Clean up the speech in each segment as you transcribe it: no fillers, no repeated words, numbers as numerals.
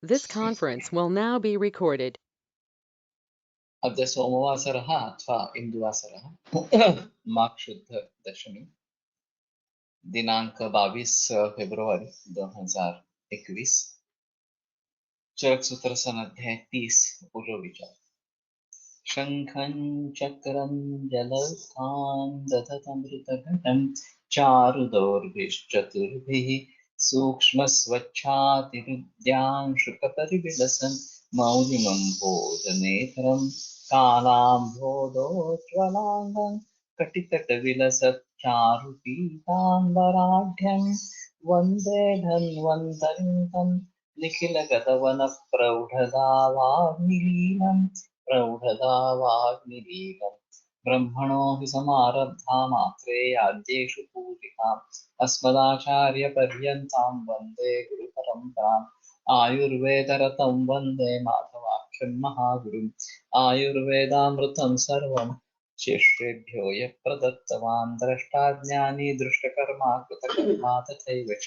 This conference will now be recorded. अद्य सोमवासरः अथवा इन्दुवासरः माघशुद्ध दशमी दिनांक 22 फेब्रुवारी 2021 चरक सूत्र सन अध्याय 30 पूर्व विचार शंखं चक्रं जलस्थान दधतमृतघटं चारुदौर्भिश्चतुर्भिः सूक्ष्मस्वच्छातिरुद्यां शुकपरिविलसन् मौलिमं भोजनेतरं कालाम्भोदोज्ज्वलाङ्गं कटितटविलसत् चारुपीताम्बराढ्यं वन्दे धन्वन्तरिं तं निखिलगतवनप्रौढदावाग्निलीनं प्रौढदावाग्निलीनं ब्रह्मणो हि समारब्धा मात्रेयाद्येषु पूजिताम् अस्मदाचार्यपर्यन्तां वन्दे गुरुपरम्पराम् आयुर्वेदरतं वन्दे माधवाख्यं महागुरुम् आयुर्वेदामृतं सर्वं शिष्येभ्यो यः प्रदत्तवान् द्रष्टाज्ञानी दृष्टकर्मा कृतकर्मा तथैव च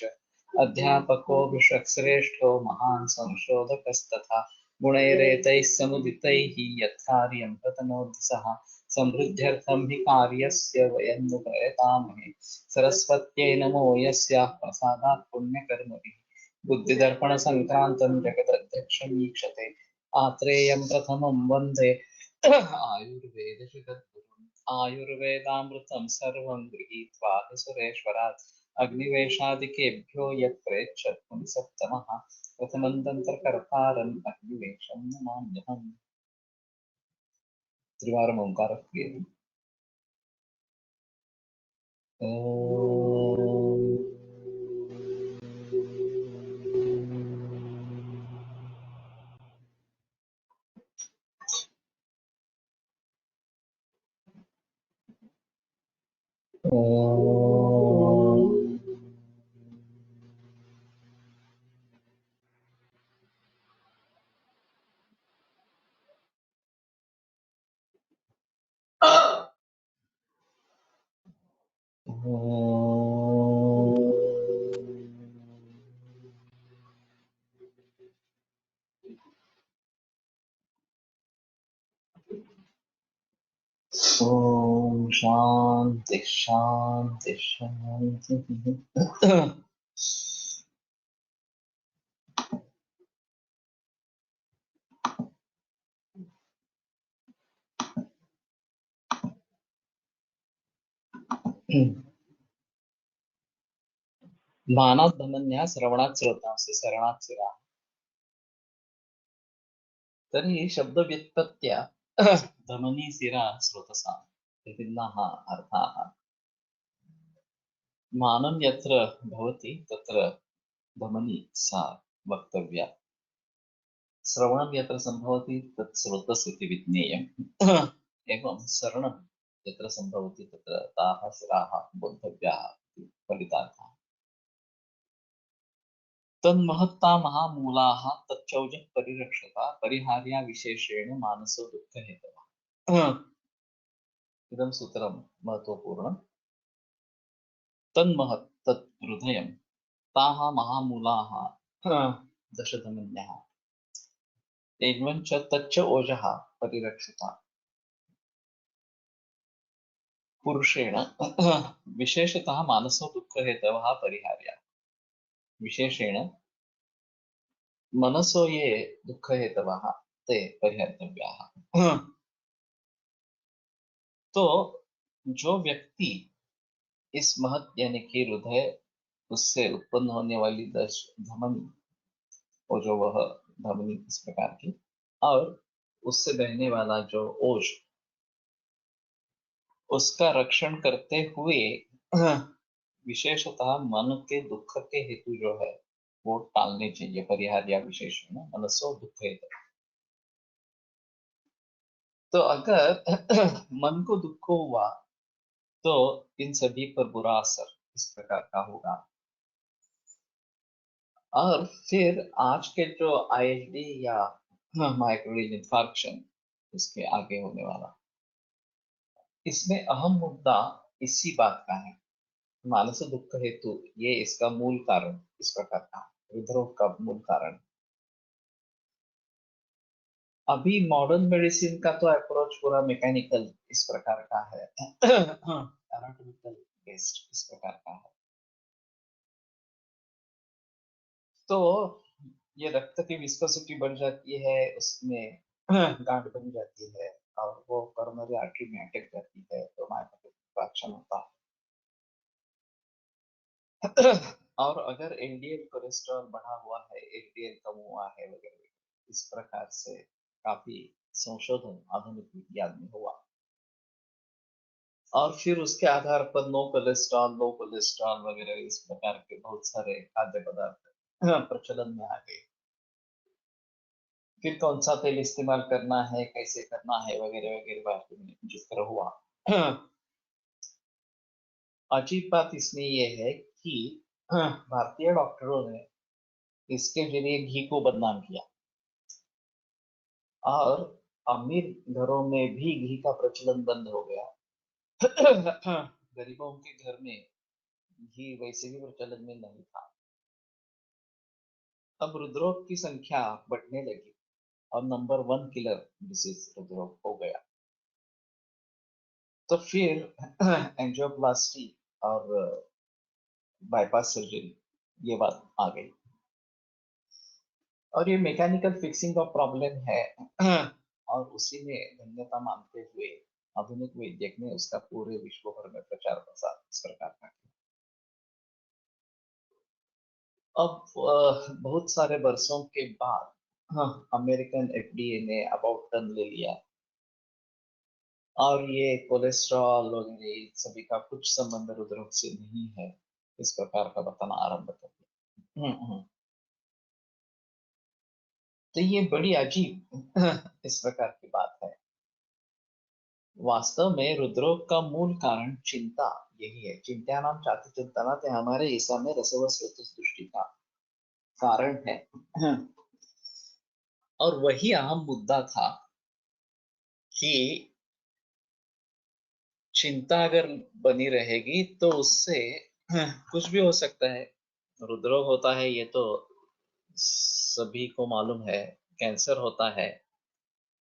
अध्यापको विश्वश्रेष्ठो महान् संशोधकस्तथा गुणैरेतैः समुदितैः यत्कार्यं प्रतनोति सः समृद्ध्यर्थं हि कार्यस्य वयं नु प्रयतामहे सरस्वत्यै नमो यस्याः प्रसादात् पुण्यकर्मभिः बुद्धिदर्पणसङ्क्रान्तं जगदध्यक्षमीक्षते आत्रेयं प्रथमं वन्दे आयुर्वेदशिखद्गुरुम् आयुर्वेदामृतं सर्वं गृहीत्वा हि सुरेश्वरात् अग्निवेशादिकेभ्यो यत् प्रेच्छत् मुनिसत्तमः प्रथमं तन्त्रकर्तारम् अग्निवेशं नमाम्यहम् त्रिवारम् ओङ्कारः क्रियते ॐ शान्ति शान्ति शान्तिः मानात् धमन्या श्रवणात् श्रोतांसि शरणात् शिराः तर्हि शब्दव्युत्पत्त्या धमनी शिरा स्रोतसा विभिन्नाः अर्थाः मानं यत्र भवति तत्र धमनी सा वक्तव्या श्रवणं यत्र सम्भवति तत् स्रोतस् इति विज्ञेयम् एवं शरणं यत्र सम्भवति तत्र ताः शिराः बोद्धव्याः इति फलितार्थः तन्महत्ता महामूलाः तच्चौजः परिरक्षता परिहार्या विशेषेण मानसो दुःखहेतवः इदं सूत्रं महत्वपूर्णं तन्महत् तत् हृदयं ताः महामूलाः दशधमन्यः एवञ्च तच्च ओजः परिरक्षता पुरुषेण विशेषतः मानसो दुःखहेतवः परिहार्या विशेषेण मनसो ये दुःखहेतवः ते परिहर्तव्याः तो जो व्यक्ति इस महत यानी कि हृदय उससे उत्पन्न होने वाली दश धमनी और जो वह धमनी इस प्रकार की और उससे बहने वाला जो ओज उसका रक्षण करते हुए विशेषतः मन के दुख के हेतु जो है वो टालने चाहिए परिहार्य विशेषण मनसो दुख हेतु। तो अगर मन को दुख हुआ तो इन सभी पर बुरा असर इस प्रकार का होगा। और फिर आज के जो आईएचडी या माइक्रोरेज इंफार्क्शन इसके आगे होने वाला इसमें अहम मुद्दा इसी बात का है मानसिक दुख हेतु ये इसका मूल कारण इस प्रकार का हृदरोग का मूल कारण अभी मॉडर्न मेडिसिन का तो अप्रोच पूरा मैकेनिकल इस प्रकार का है, एनाटॉमिकल बेस्ड इस प्रकार का है। तो ये रक्त की विस्कोसिटी बढ़ जाती है, उसमें गांठ बन जाती है और वो कोरोनरी आर्टरी में अटक जाती है, तो मायोकार्डियल इंफार्क्शन होता है। और अगर एलडीएल कोलेस्ट्रॉल बढ़ा हुआ है, एलडीएल कम हुआ है वगैरह, इस प्रकार से काफी संशोधन आधुनिक विज्ञान में हुआ और फिर उसके आधार पर लो कोलेस्ट्रॉल वगैरह इस प्रकार के बहुत सारे खाद्य पदार्थ प्रचलन में आ गए। फिर कौन सा तेल इस्तेमाल करना है, कैसे करना है वगैरह वगैरह बात में जिक्र हुआ। अजीब बात इसमें यह है कि भारतीय डॉक्टरों ने इसके जरिए घी को बदनाम किया और अमीर घरों में भी घी का प्रचलन बंद हो गया। गरीबों के घर में घी वैसे भी प्रचलन में नहीं था। अब हृदरोग की संख्या बढ़ने लगी और नंबर 1 किलर डिसीज हृदरोग हो गया। तो फिर एंजियोप्लास्टी और बाईपास सर्जरी ये बात आ गई और ये मैकेनिकल फिक्सिंग का प्रॉब्लम है। और उसी में धन्यता मानते हुए आधुनिक वैद्यक ने उसका पूरे विश्व भर में प्रचार प्रसार इस प्रकार का किया। अब बहुत सारे वर्षों के बाद अमेरिकन एफडीए ने अबाउट टर्न ले लिया और ये कोलेस्ट्रॉल वगैरह सभी का कुछ संबंध हृदरोग से नहीं है इस प्रकार का बताना आरंभ कर दिया। तो ये बड़ी अजीब इस प्रकार की बात है। वास्तव में हृदरोग का मूल कारण चिंता यही है। चिंता नाम चाहते चिंता ना ते हमारे ईसा में रसव दृष्टि का कारण है। और वही अहम मुद्दा था कि चिंता अगर बनी रहेगी तो उससे कुछ भी हो सकता है। हृदरोग होता है ये तो सभी को मालूम है, कैंसर होता है,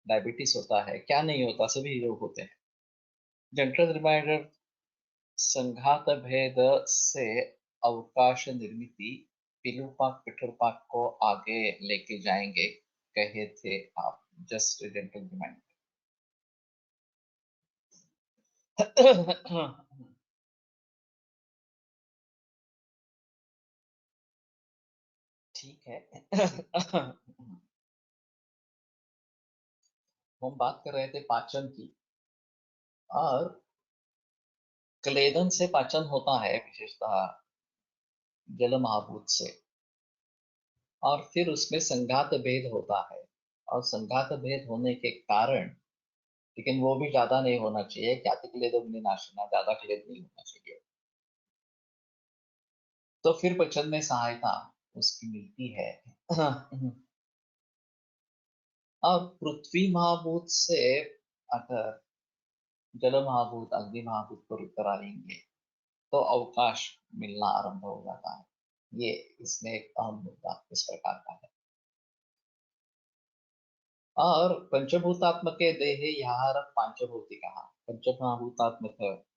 डायबिटीज होता है, क्या नहीं होता, सभी रोग होते हैं। जनरल रिमाइंडर संघात भेद से अवकाश निर्मिति पिलुपाक पिठुरपाक को आगे लेके जाएंगे कहे थे आप। Just gentle reminder. ठीक है। हम बात कर रहे थे पाचन की और क्लेदन से पाचन होता है विशेषतः जल महाभूत से और फिर उसमें संघात भेद होता है और संघात भेद होने के कारण, लेकिन वो भी ज्यादा नहीं होना चाहिए, क्या क्लेदन नाशना ज्यादा क्लेद नहीं होना चाहिए, तो फिर पचन में सहायता उसकी मिलती है। और पृथ्वी महाभूत से अगर जल महाभूत अग्नि महाभूत पर उतर आएंगे तो अवकाश मिलना आरंभ हो जाता है। ये इसमें एक अहम मुद्दा इस प्रकार का है। और पंचभूतात्मक देहे आहार पांचभौतिक, पंचमहाभूतात्मक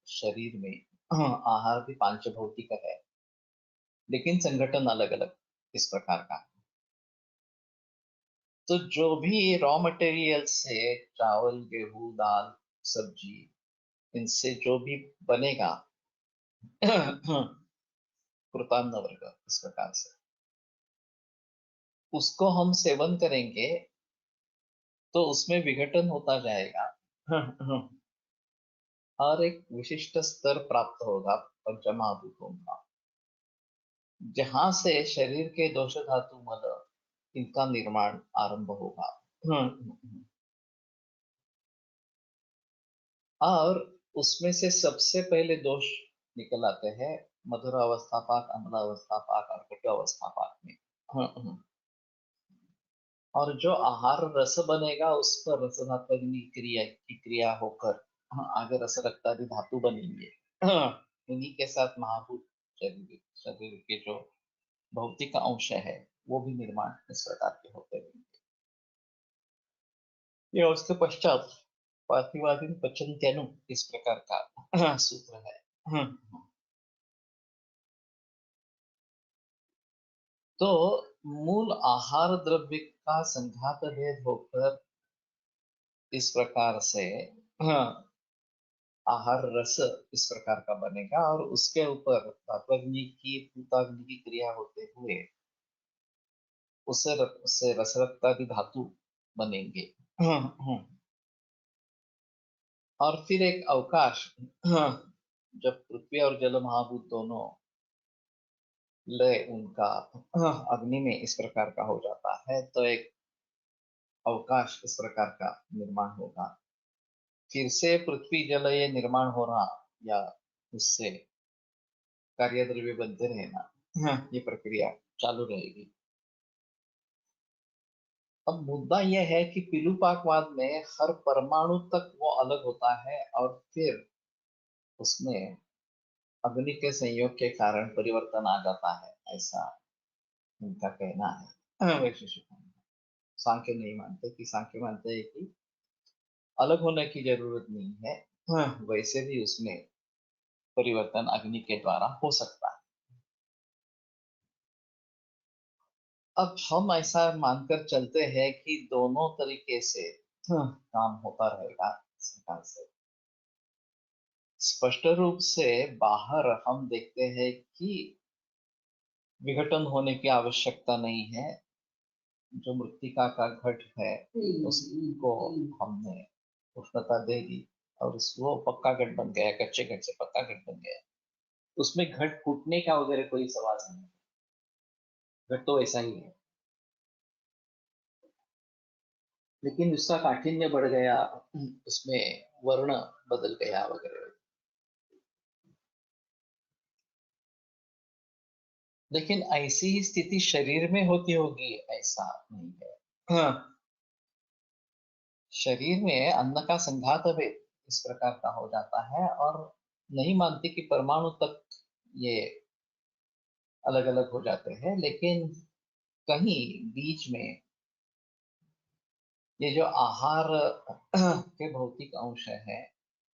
शरीर में आहार भी पांचभौतिक है, लेकिन संगठन अलग अलग इस प्रकार का है। तो जो भी रॉ मटेरियल से चावल गेहूं दाल सब्जी इनसे जो भी बनेगा कृतान्न वर्ग इस प्रकार से, उसको हम सेवन करेंगे तो उसमें विघटन होता जाएगा और एक विशिष्ट स्तर प्राप्त होगा पंचमहाभूतों का, जहां से शरीर के दोष धातु मल इनका निर्माण आरंभ होगा। और उसमें से सबसे पहले दोष निकल आते हैं मधुर अवस्था पाक, अम्ल अवस्था पाक और कटु अवस्था पाक में। और जो आहार रस बनेगा उस पर रस धात्वग्नि क्रिया की क्रिया होकर आगे रस रक्तादि धातु बनेंगे। इन्हीं के साथ महाभूत शरीर शरीर के जो भौतिक अंश है वो भी निर्माण इस प्रकार के होते हैं। ये उसके पश्चात पार्थिवादीन पचन्त्यनु इस प्रकार का सूत्र है। तो मूल आहार द्रव्य का संघात भेद होकर इस प्रकार से आहार रस इस प्रकार का बनेगा और उसके ऊपर धात्वग्नि की पूताग्नि की क्रिया होते हुए उससे रसरक्तादि धातु बनेंगे। और फिर एक अवकाश, जब पृथ्वी और जल महाभूत दोनों लय उनका अग्नि में इस प्रकार का हो जाता है तो एक अवकाश इस प्रकार का निर्माण होगा। फिर से पृथ्वी जल ये निर्माण हो रहा या उससे कार्य द्रव्य बनते रहना, ये प्रक्रिया चालू रहेगी। अब मुद्दा यह है कि पिलुपाकवाद में हर परमाणु तक वो अलग होता है और फिर उसमें अग्नि के संयोग के कारण परिवर्तन आ जाता है, ऐसा उनका कहना है। वैशेषिकों में सांख्य नहीं मानते, कि सांख्य मानते हैं कि अलग होने की जरूरत नहीं है, वैसे भी उसमें परिवर्तन अग्नि के द्वारा हो सकता है। अब हम ऐसा मानकर चलते हैं कि दोनों तरीके से काम होता रहेगा इस प्रकार से। स्पष्ट रूप से बाहर हम देखते हैं कि विघटन होने की आवश्यकता नहीं है। जो मृत्तिका का घट है उसको हमने उष्णता दे दी और वो पक्का घट बन गया, कच्चे घट से पक्का घट बन गया। उसमें घट फूटने का वगैरह कोई सवाल नहीं है, घट तो ऐसा ही है, लेकिन उसका काठिन्य बढ़ गया, उसमें वर्ण बदल गया वगैरह। लेकिन ऐसी ही स्थिति शरीर में होती होगी ऐसा नहीं है। शरीर में अन्न का संघात भेद इस प्रकार का हो जाता है और नहीं मानते कि परमाणु तक ये अलग अलग हो जाते हैं, लेकिन कहीं बीच में ये जो आहार के भौतिक अंश है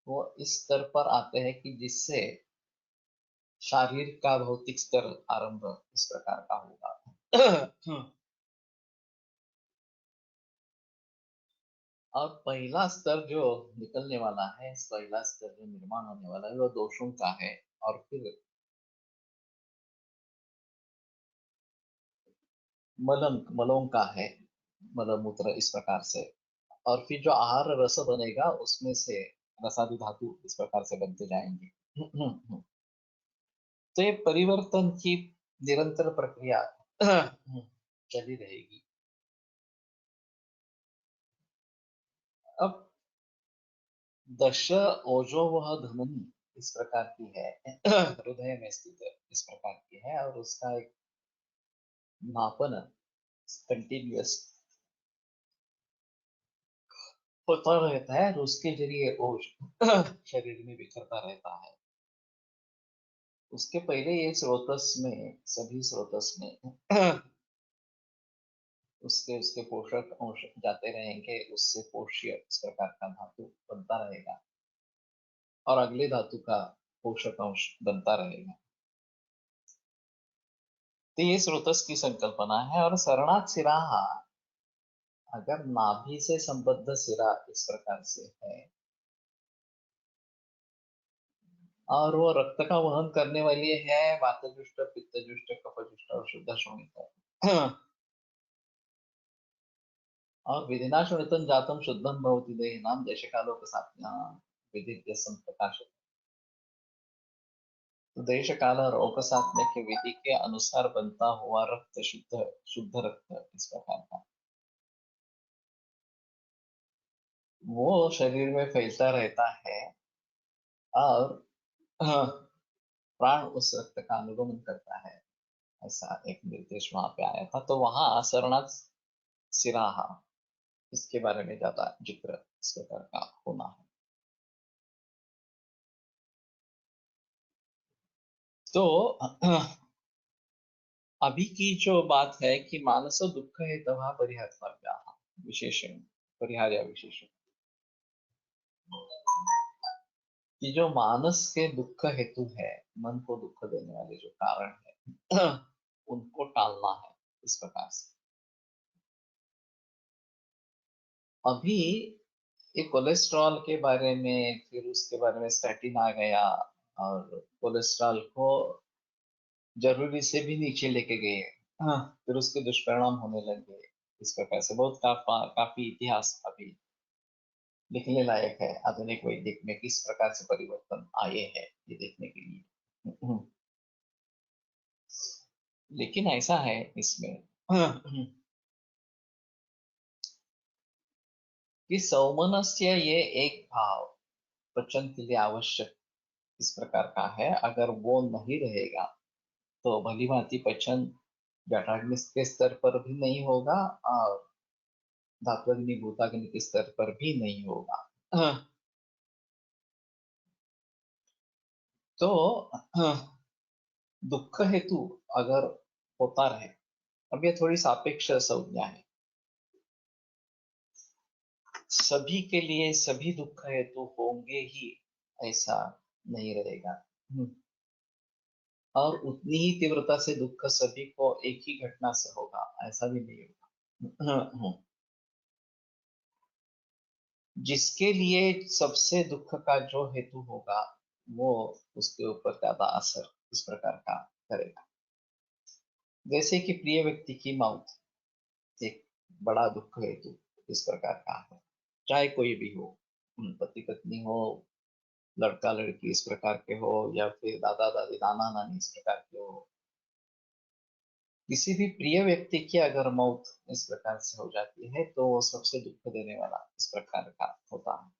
वो इस स्तर पर आते हैं कि जिससे शारीर का भौतिक स्तर आरंभ इस प्रकार का होगा। और पहला स्तर जो निकलने वाला है, पहला स्तर जो निर्माण होने वाला है वो दोषों का है और फिर मलों का है, मलमूत्र इस प्रकार से। और फिर जो आहार रस बनेगा उसमें से रसादि धातु इस प्रकार से बनते जाएंगे। तो ये परिवर्तन की निरंतर प्रक्रिया चली रहेगी। अब दश ओजो वह धमनी इस प्रकार की है, हृदय में स्थित इस प्रकार की है और उसका एक मापन कंटिन्यूअस होता रहता है और उसके जरिए ओज शरीर में बिखरता रहता है। उसके पहले ये स्रोतस में, सभी स्रोतस में उसके उसके पोषक अंश जाते रहेंगे, उससे पोष्य इस प्रकार का धातु बनता रहेगा और अगले धातु का पोषक अंश बनता रहेगा। तो ये स्रोतस की संकल्पना है। और सरणात् सिराहा, अगर नाभि से संबद्ध सिरा इस प्रकार से है और वो रक्त का वहन करने वाली है वातजुष्ट पित्तजुष्ट कफजुष्ट और शुद्ध शोणित, और विधिना शोणितं जातम शुद्धम भवति देहिनां देशकालोपसात्यां विधिज्ञ संप्रकाशः। तो देश काल और औपसात्य के विधि के अनुसार बनता हुआ रक्त शुद्ध शुद्ध रक्त इस प्रकार का वो शरीर में फैलता रहता है और प्राण उस रक्त का अनुगमन करता है, ऐसा एक निर्देश वहां पे आया था। तो वहां शरणार्थ सिराहा इसके बारे में ज्यादा जिक्र इस प्रकार का होना है। तो अभी की जो बात है कि मानस दुख हेतव परिहर्तव्या विशेषण परिहार्य विशेषण कि जो मानस के दुख हेतु है, मन को दुख देने वाले जो कारण है उनको टालना है इस प्रकार से। अभी ये कोलेस्ट्रॉल के बारे में, फिर उसके बारे में स्टैटिन आ गया और कोलेस्ट्रॉल को जरूरी से भी नीचे लेके गए। हाँ, फिर उसके दुष्परिणाम होने लगे। इस प्रकार से बहुत काफी इतिहास अभी लिखने लायक है आधुनिक वैदिक में, किस प्रकार से परिवर्तन आए हैं ये देखने के लिए। लेकिन ऐसा है इसमें कि सौमनस्य ये एक भाव पचन के लिए आवश्यक इस प्रकार का है। अगर वो नहीं रहेगा तो भली भांति पचन जठराग्नि के स्तर पर भी नहीं होगा और धात्वग्नि भूताग्नि के स्तर पर भी नहीं होगा। तो दुख हेतु अगर होता रहे, अब ये थोड़ी सापेक्ष संज्ञा है, सभी के लिए सभी दुख हेतु होंगे ही ऐसा नहीं रहेगा। और उतनी ही तीव्रता से दुख सभी को एक ही घटना से होगा ऐसा भी नहीं होगा। जिसके लिए सबसे दुख का जो हेतु होगा वो उसके ऊपर ज्यादा असर इस प्रकार का करेगा। जैसे कि प्रिय व्यक्ति की मौत एक बड़ा दुख हेतु इस प्रकार का है, चाहे कोई भी हो, पति पत्नी हो, लड़का लड़की इस प्रकार के हो, या फिर दादा दादी नाना नानी इस प्रकार के हो। किसी भी प्रिय व्यक्ति की अगर मौत इस प्रकार से हो जाती है तो वो सबसे दुख देने वाला इस प्रकार का होता है।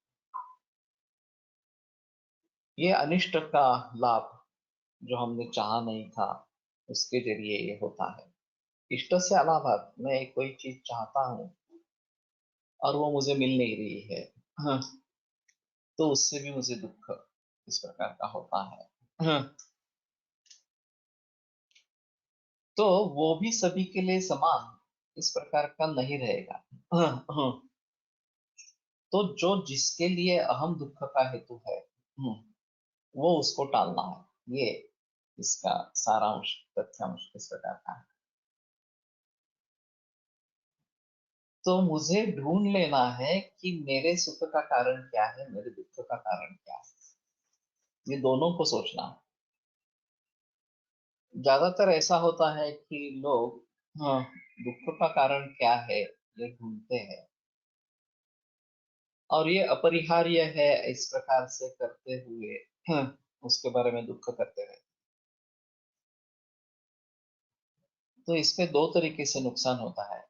ये अनिष्ट का लाभ जो हमने चाहा नहीं था उसके जरिए ये होता है। इष्ट से अलावा मैं कोई चीज चाहता हूँ और वो मुझे मिल नहीं रही है, हाँ, तो उससे भी मुझे दुख इस प्रकार का होता है। हाँ, तो वो भी सभी के लिए समान इस प्रकार का नहीं रहेगा। हाँ, हाँ, तो जो जिसके लिए अहम दुख का हेतु है, वो उसको टालना है। ये इसका सारांश तथ्यांश इस प्रकार का है। तो मुझे ढूंढ लेना है कि मेरे सुख का कारण क्या है, मेरे दुख का कारण क्या है, ये दोनों को सोचना है। ज्यादातर ऐसा होता है कि लोग, हाँ, दुख का कारण क्या है ये ढूंढते हैं और ये अपरिहार्य है इस प्रकार से करते हुए, हाँ, उसके बारे में दुख करते हैं। तो इसमें दो तरीके से नुकसान होता है।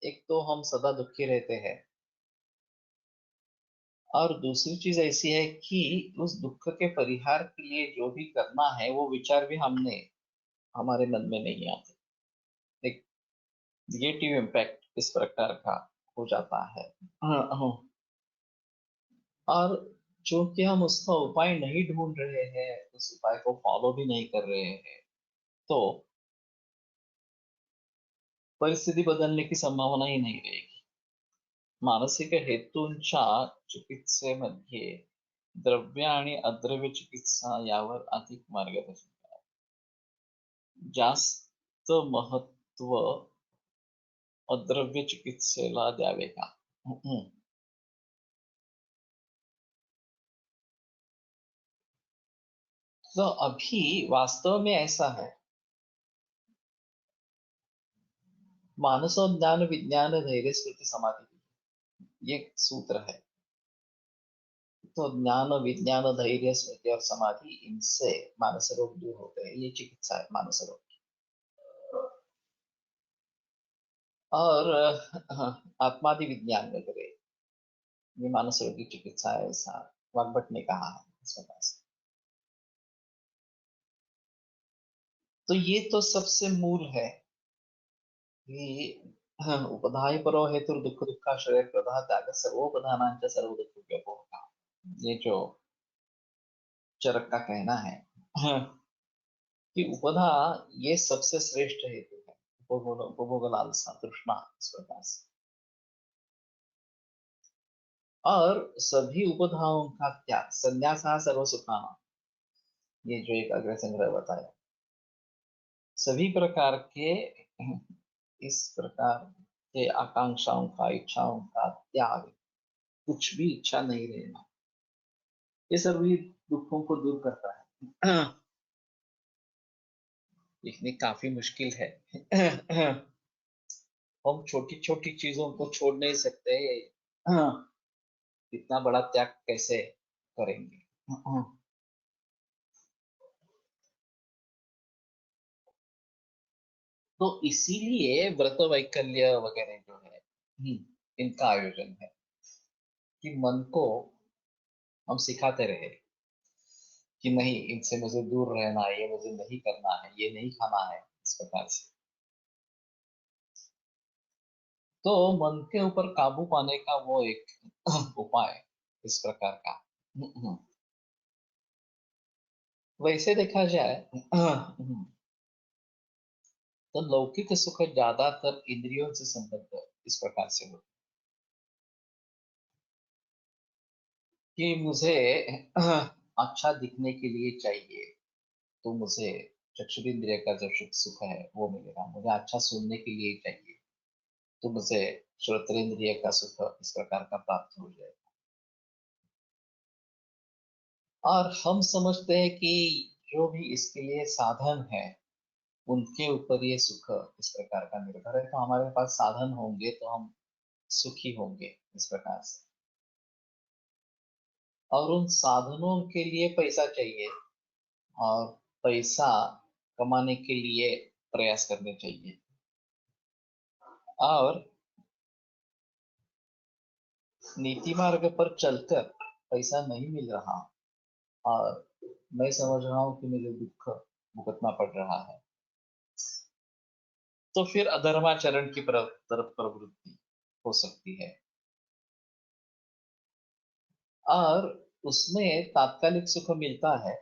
एक तो हम सदा दुखी रहते हैं और दूसरी चीज ऐसी है कि उस दुख के परिहार के लिए जो भी करना है वो विचार भी हमारे मन में नहीं आते। एक निगेटिव इम्पैक्ट इस प्रकार का हो जाता है। हाँ, हाँ। और चूंकि हम उसका उपाय नहीं ढूंढ रहे हैं, उस उपाय को फॉलो भी नहीं कर रहे हैं, तो परिस्थिति बदलने की संभावना ही नहीं रहेगी। मानसिक हेतूंच्या चिकित्सेमध्ये द्रव्य आणि अद्रव्य चिकित्सा यावर अधिक मार्गदर्शन करा। जास्त महत्व अद्रव्य चिकित्सेला द्यावे का? तो अभी वास्तव में ऐसा है, मानसो ज्ञान विज्ञान धैर्य स्मृति समाधि ये सूत्र है। तो ज्ञान विज्ञान धैर्य स्मृति और समाधि, इनसे मानस रोग दूर होते हैं, ये चिकित्सा है मानस रोग। और आत्मादि विज्ञान वगैरह ये मानस रोग की चिकित्सा है, ऐसा वाग्भट ने कहा है इस प्रकार से। तो ये तो सबसे मूल है कि उपधाय परो हेतु दुख दुखाश्रय प्रधा त्याग सर्वोपधानांच सर्व दुख व्यपोहा, ये जो चरक का कहना है कि उपधा ये सबसे श्रेष्ठ हेतु है। उपभोग लालसा तृष्णा इस प्रकार से। और सभी उपधाओं का त्याग, संन्यासः सर्वसुखानां, ये जो एक अग्र संग्रह बताया, सभी प्रकार के इस प्रकार के आकांक्षाओं का, इच्छाओं का त्याग, कुछ भी इच्छा नहीं रहना, ये सभी दुखों को दूर करता है। लिखनी काफी मुश्किल है। हम छोटी छोटी चीजों को छोड़ नहीं सकते, इतना बड़ा त्याग कैसे करेंगे। तो इसीलिए व्रत वैकल्य वगैरह जो है, इनका आयोजन है कि मन को हम सिखाते रहे कि नहीं, इनसे मुझे दूर रहना है, ये मुझे नहीं करना है, ये नहीं खाना है, इस प्रकार से। तो मन के ऊपर काबू पाने का वो एक उपाय इस प्रकार का। वैसे देखा जाए तो लौकिक सुख ज्यादातर इंद्रियों से संबद्ध इस प्रकार से होता है कि मुझे अच्छा दिखने के लिए चाहिए, तो मुझे चक्षुरेंद्रिय का जो सुख सुख है वो मिलेगा। मुझे अच्छा सुनने के लिए चाहिए, तो मुझे श्रोत्रेंद्रिय का सुख इस प्रकार का प्राप्त हो जाएगा। और हम समझते हैं कि जो भी इसके लिए साधन है, उनके ऊपर ये सुख इस प्रकार का निर्भर है। तो हमारे पास साधन होंगे तो हम सुखी होंगे इस प्रकार से। और उन साधनों के लिए पैसा चाहिए, और पैसा कमाने के लिए प्रयास करने चाहिए। और नीति मार्ग पर चलकर पैसा नहीं मिल रहा, और मैं समझ रहा हूँ कि मुझे दुख भुगतना पड़ रहा है, तो फिर अधर्माचरण की तरफ प्रवृत्ति हो सकती है। और उसमें तात्कालिक सुख मिलता है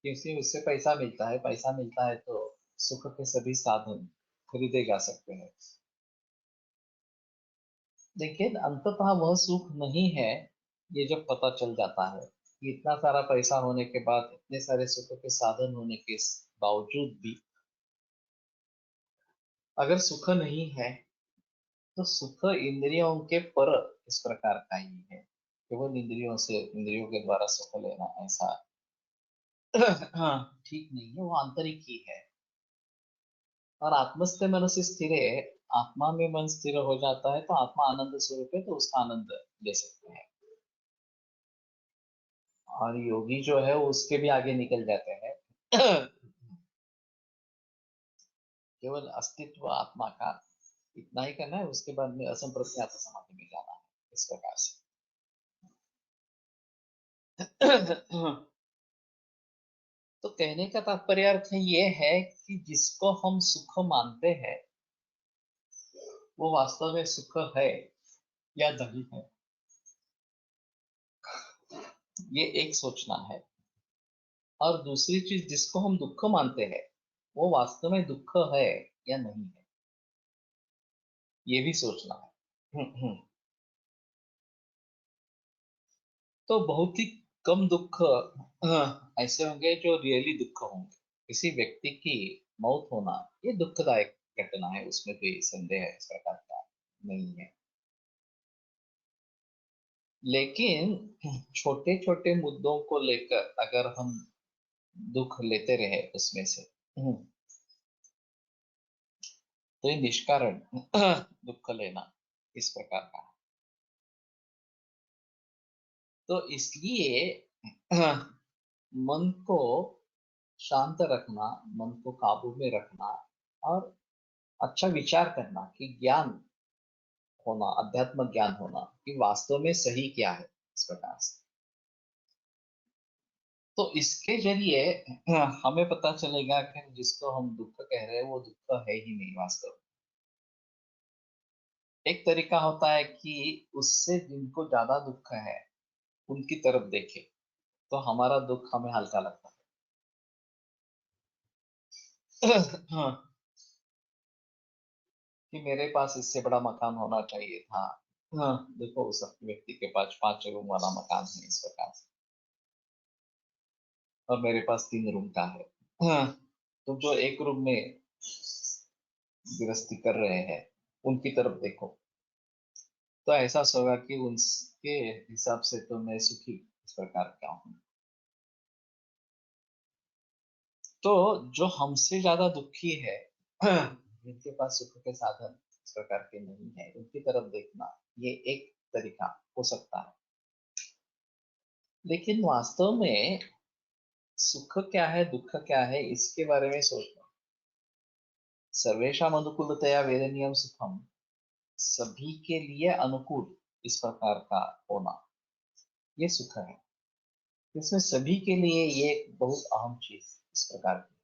क्योंकि उससे पैसा मिलता है, पैसा मिलता है तो सुख के सभी साधन खरीदे जा सकते हैं। लेकिन अंततः वह सुख नहीं है, ये जब पता चल जाता है कि इतना सारा पैसा होने के बाद, इतने सारे सुख के साधन होने के बावजूद भी अगर सुख नहीं है, तो सुख इंद्रियों के पर इस प्रकार का ही है। केवल इंद्रियों से, इंद्रियों के द्वारा सुख लेना ऐसा हाँ ठीक नहीं है, वो आंतरिक ही है। और आत्मस्थ मनसि स्थिर है, आत्मा में मन स्थिर हो जाता है तो आत्मा आनंद स्वरूप है, तो उसका आनंद ले सकते हैं। और योगी जो है वो उसके भी आगे निकल जाते हैं। केवल अस्तित्व आत्मा का इतना ही करना है, उसके बाद में असंप्रज्ञात समाधि में जाना है इस प्रकार से। तो कहने का तात्पर्य अर्थ ये है कि जिसको हम सुख मानते हैं, वो वास्तव में सुख है या नहीं है, ये एक सोचना है। और दूसरी चीज, जिसको हम दुख मानते हैं, वो वास्तव में दुख है या नहीं है, ये भी सोचना है। तो बहुत ही कम दुख ऐसे होंगे जो रियली दुख होंगे। किसी व्यक्ति की मौत होना, ये दुखदायक घटना है, उसमें कोई संदेह इस प्रकार का नहीं है। लेकिन छोटे छोटे मुद्दों को लेकर अगर हम दुख लेते रहे उसमें से, तो ये निष्कारण दुख लेना इस प्रकार का है। तो इसलिए मन को शांत रखना, मन को काबू में रखना, और अच्छा विचार करना कि ज्ञान होना, अध्यात्म ज्ञान होना कि वास्तव में सही क्या है इस प्रकार से। तो इसके जरिए हमें पता चलेगा कि जिसको हम दुख कह रहे हैं वो दुख है ही नहीं वास्तव में। एक तरीका होता है कि उससे जिनको ज्यादा दुख है उनकी तरफ देखें, तो हमारा दुख हमें हल्का लगता है। हाँ, कि मेरे पास इससे बड़ा मकान होना चाहिए था, हाँ, देखो उस व्यक्ति के पास 5 रूम वाला मकान है इस प्रकार से, और मेरे पास 3 रूम का है। हाँ, तो जो एक रूम में गृहस्थी कर रहे हैं उनकी तरफ देखो, तो एहसास होगा कि उनके हिसाब से तो मैं सुखी इस प्रकार का हूँ। तो जो हमसे ज्यादा दुखी है, जिनके पास सुख के साधन इस प्रकार के नहीं है, उनकी तरफ देखना, ये एक तरीका हो सकता है। लेकिन वास्तव में सुख क्या है, दुख क्या है, इसके बारे में सोचना। सर्वेषाम अनुकूलतया वेदनीयम सुखम, सभी के लिए अनुकूल इस प्रकार का होना, ये सुख है। इसमें सभी के लिए ये एक बहुत अहम चीज इस प्रकार की,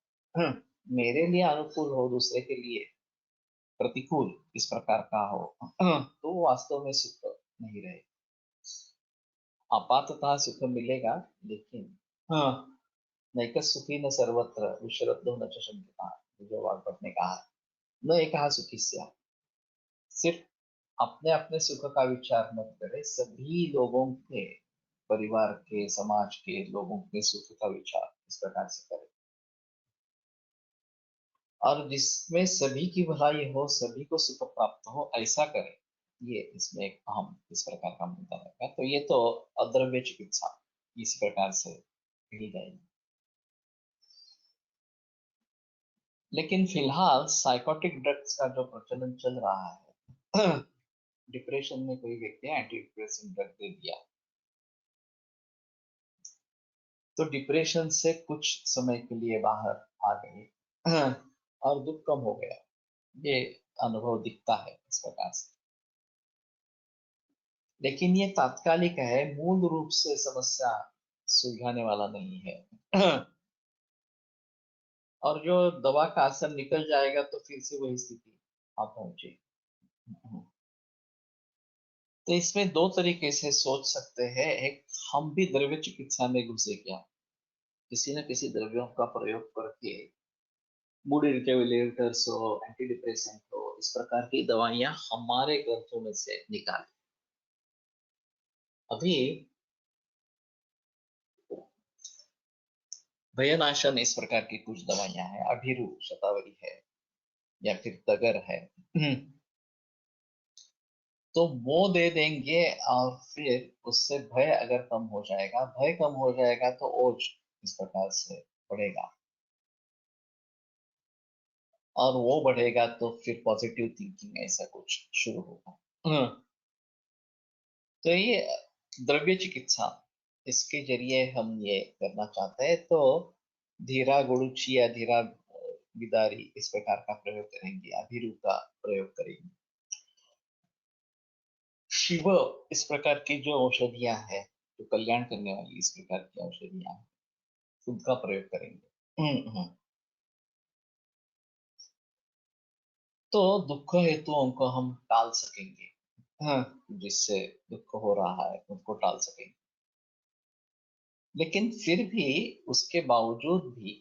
मेरे लिए अनुकूल हो, दूसरे के लिए प्रतिकूल इस प्रकार का हो, तो वास्तव में सुख नहीं रहे। आपाततः सुख मिलेगा, लेकिन हाँ, नैक सुखी न सर्वत्र विशरद्धो न च शंकिता, जो वाग्भट ने कहा, न एक सुखी स्या। सिर्फ अपने अपने सुख का विचार मत करे, सभी लोगों के, परिवार के, समाज के लोगों के सुख का विचार इस प्रकार से करे, और जिसमें सभी की भलाई हो, सभी को सुख प्राप्त हो, ऐसा करे। ये इसमें एक अहम इस प्रकार का मुद्दा है। तो ये तो अद्रव्य चिकित्सा इस प्रकार से कही जाएगी। लेकिन फिलहाल साइकोटिक ड्रग्स का जो प्रचलन चल रहा है, डिप्रेशन में कोई व्यक्ति एंटी डिप्रेसिव ड्रग दे दिया, तो डिप्रेशन से कुछ समय के लिए बाहर आ गए, और दुख कम हो गया, ये अनुभव दिखता है इस प्रकार से। लेकिन ये तात्कालिक है, मूल रूप से समस्या सुलझाने वाला नहीं है। और जो दवा का असर निकल जाएगा तो फिर से वही स्थिति आ पहुंचे। तो इसमें दो तरीके से सोच सकते हैं। एक, हम भी द्रव्य चिकित्सा में घुसे क्या, किसी न किसी द्रव्यों का प्रयोग करके मूड इरिटेबलिटर्स हो, एंटी डिप्रेसेंट हो, इस प्रकार की दवाइयां हमारे ग्रंथों में से निकालें। अभी भयनाशन इस प्रकार की कुछ दवाइयां हैं, अभिरू शतावरी है, या फिर तगर है, तो वो दे देंगे, और फिर उससे भय अगर कम हो जाएगा, भय कम हो जाएगा तो ओज इस प्रकार से बढ़ेगा, और वो बढ़ेगा तो फिर पॉजिटिव थिंकिंग ऐसा कुछ शुरू होगा। तो ये द्रव्य चिकित्सा, इसके जरिए हम ये करना चाहते हैं, तो धीरा गुड़ुची या धीरा बिदारी इस प्रकार का प्रयोग करेंगे, अभिरू का प्रयोग करेंगे, शिव इस प्रकार की जो औषधियां हैं, जो कल्याण करने वाली इस प्रकार की औषधियां हैं, उनका प्रयोग करेंगे। तो दुख हेतुओं को हम टाल सकेंगे, हाँ, जिससे दुख हो रहा है उनको टाल सकेंगे। लेकिन फिर भी उसके बावजूद भी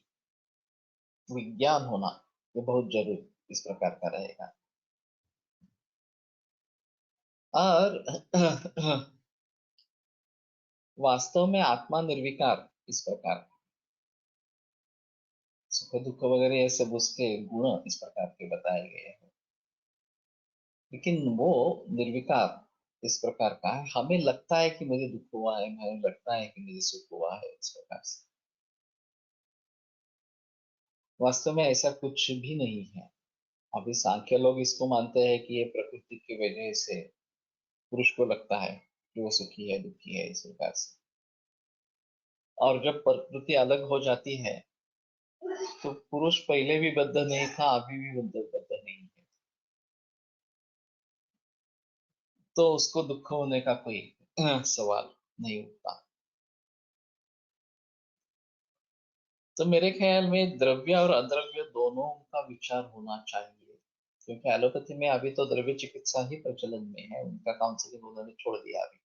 विज्ञान होना ये बहुत जरूरी इस प्रकार का रहेगा। और वास्तव में आत्मा निर्विकार इस प्रकार, सुख दुख वगैरह ये सब उसके गुण इस प्रकार के बताए गए हैं, लेकिन वो निर्विकार इस प्रकार का है। हमें लगता है कि मुझे दुख हुआ है, हमें लगता है कि मुझे सुख हुआ है इस प्रकार से, वास्तव में ऐसा कुछ भी नहीं है। अभी सांख्य लोग इसको मानते हैं कि ये प्रकृति की वजह से पुरुष को लगता है कि वो सुखी है, दुखी है इस प्रकार से, और जब प्रकृति अलग हो जाती है, तो पुरुष पहले भी बद्ध नहीं था, अभी भी बद्ध नहीं है, तो उसको दुख होने का कोई सवाल नहीं उठता। तो मेरे ख्याल में द्रव्य और अद्रव्य दोनों का विचार होना चाहिए, क्योंकि एलोपैथी में अभी तो द्रव्य चिकित्सा ही प्रचलन में है, उनका काउंसलिंग उन्होंने छोड़ दिया अभी।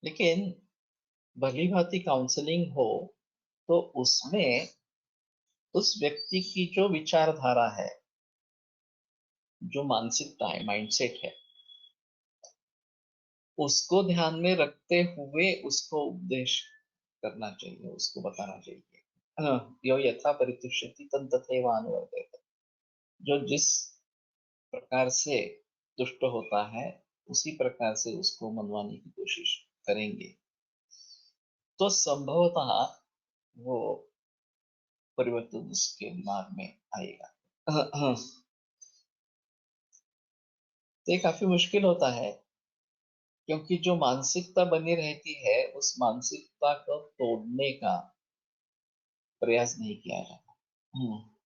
लेकिन भली भांति काउंसलिंग हो, तो उसमें उस व्यक्ति की जो विचारधारा है, जो मानसिकता है, माइंडसेट है, उसको ध्यान में रखते हुए उसको उपदेश करना चाहिए, उसको बताना चाहिए। यो यथा परितुष्यति तद तथैव अनुवर्तयेत। जो जिस प्रकार से तुष्ट होता है उसी प्रकार से उसको मनवाने की कोशिश करेंगे तो संभवतः वो परिवर्तन उसके दिमाग में आएगा। तो ये काफी मुश्किल होता है क्योंकि जो मानसिकता बनी रहती है उस मानसिकता को तोड़ने का प्रयास नहीं किया जाता।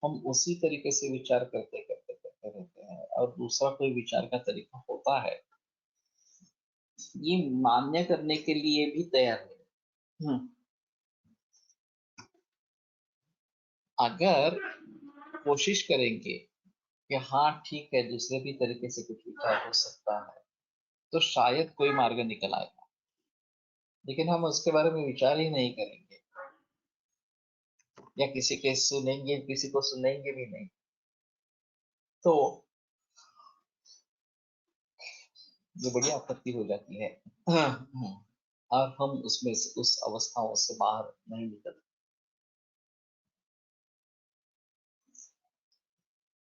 हम उसी तरीके से विचार करते करते करते रहते हैं और दूसरा कोई विचार का तरीका होता है ये मान्य करने के लिए भी तैयार है। अगर कोशिश करेंगे कि हाँ ठीक है दूसरे भी तरीके से कुछ विचार हो सकता है तो शायद कोई मार्ग निकल आएगा लेकिन हम उसके बारे में विचार ही नहीं करेंगे या किसी के सुनेंगे किसी को सुनेंगे भी नहीं तो ये बड़ी आपत्ति हो जाती है। और हम उसमें से उस अवस्थाओं से बाहर नहीं निकलते।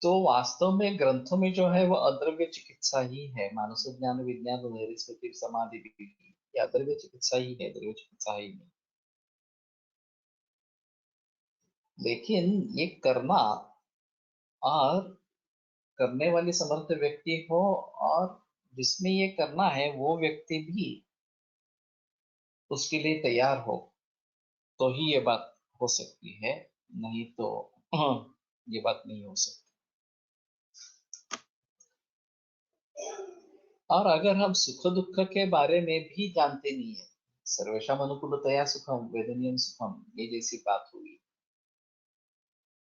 तो वास्तव में ग्रंथों में जो है वो अद्रव्य चिकित्सा ही है। मानस ज्ञान विज्ञान धैर्य स्मृति समाधि विधि ये अद्रव्य चिकित्सा ही है, द्रव्य चिकित्सा ही नहीं। लेकिन ये करना और करने वाली समर्थ व्यक्ति हो और जिसमें ये करना है वो व्यक्ति भी उसके लिए तैयार हो तो ही ये बात हो सकती है नहीं तो ये बात नहीं हो सकती। और अगर हम सुख दुख के बारे में भी जानते नहीं है सर्वेशम अनुकूलतया सुखम वेदनीयम सुखम ये जैसी बात हुई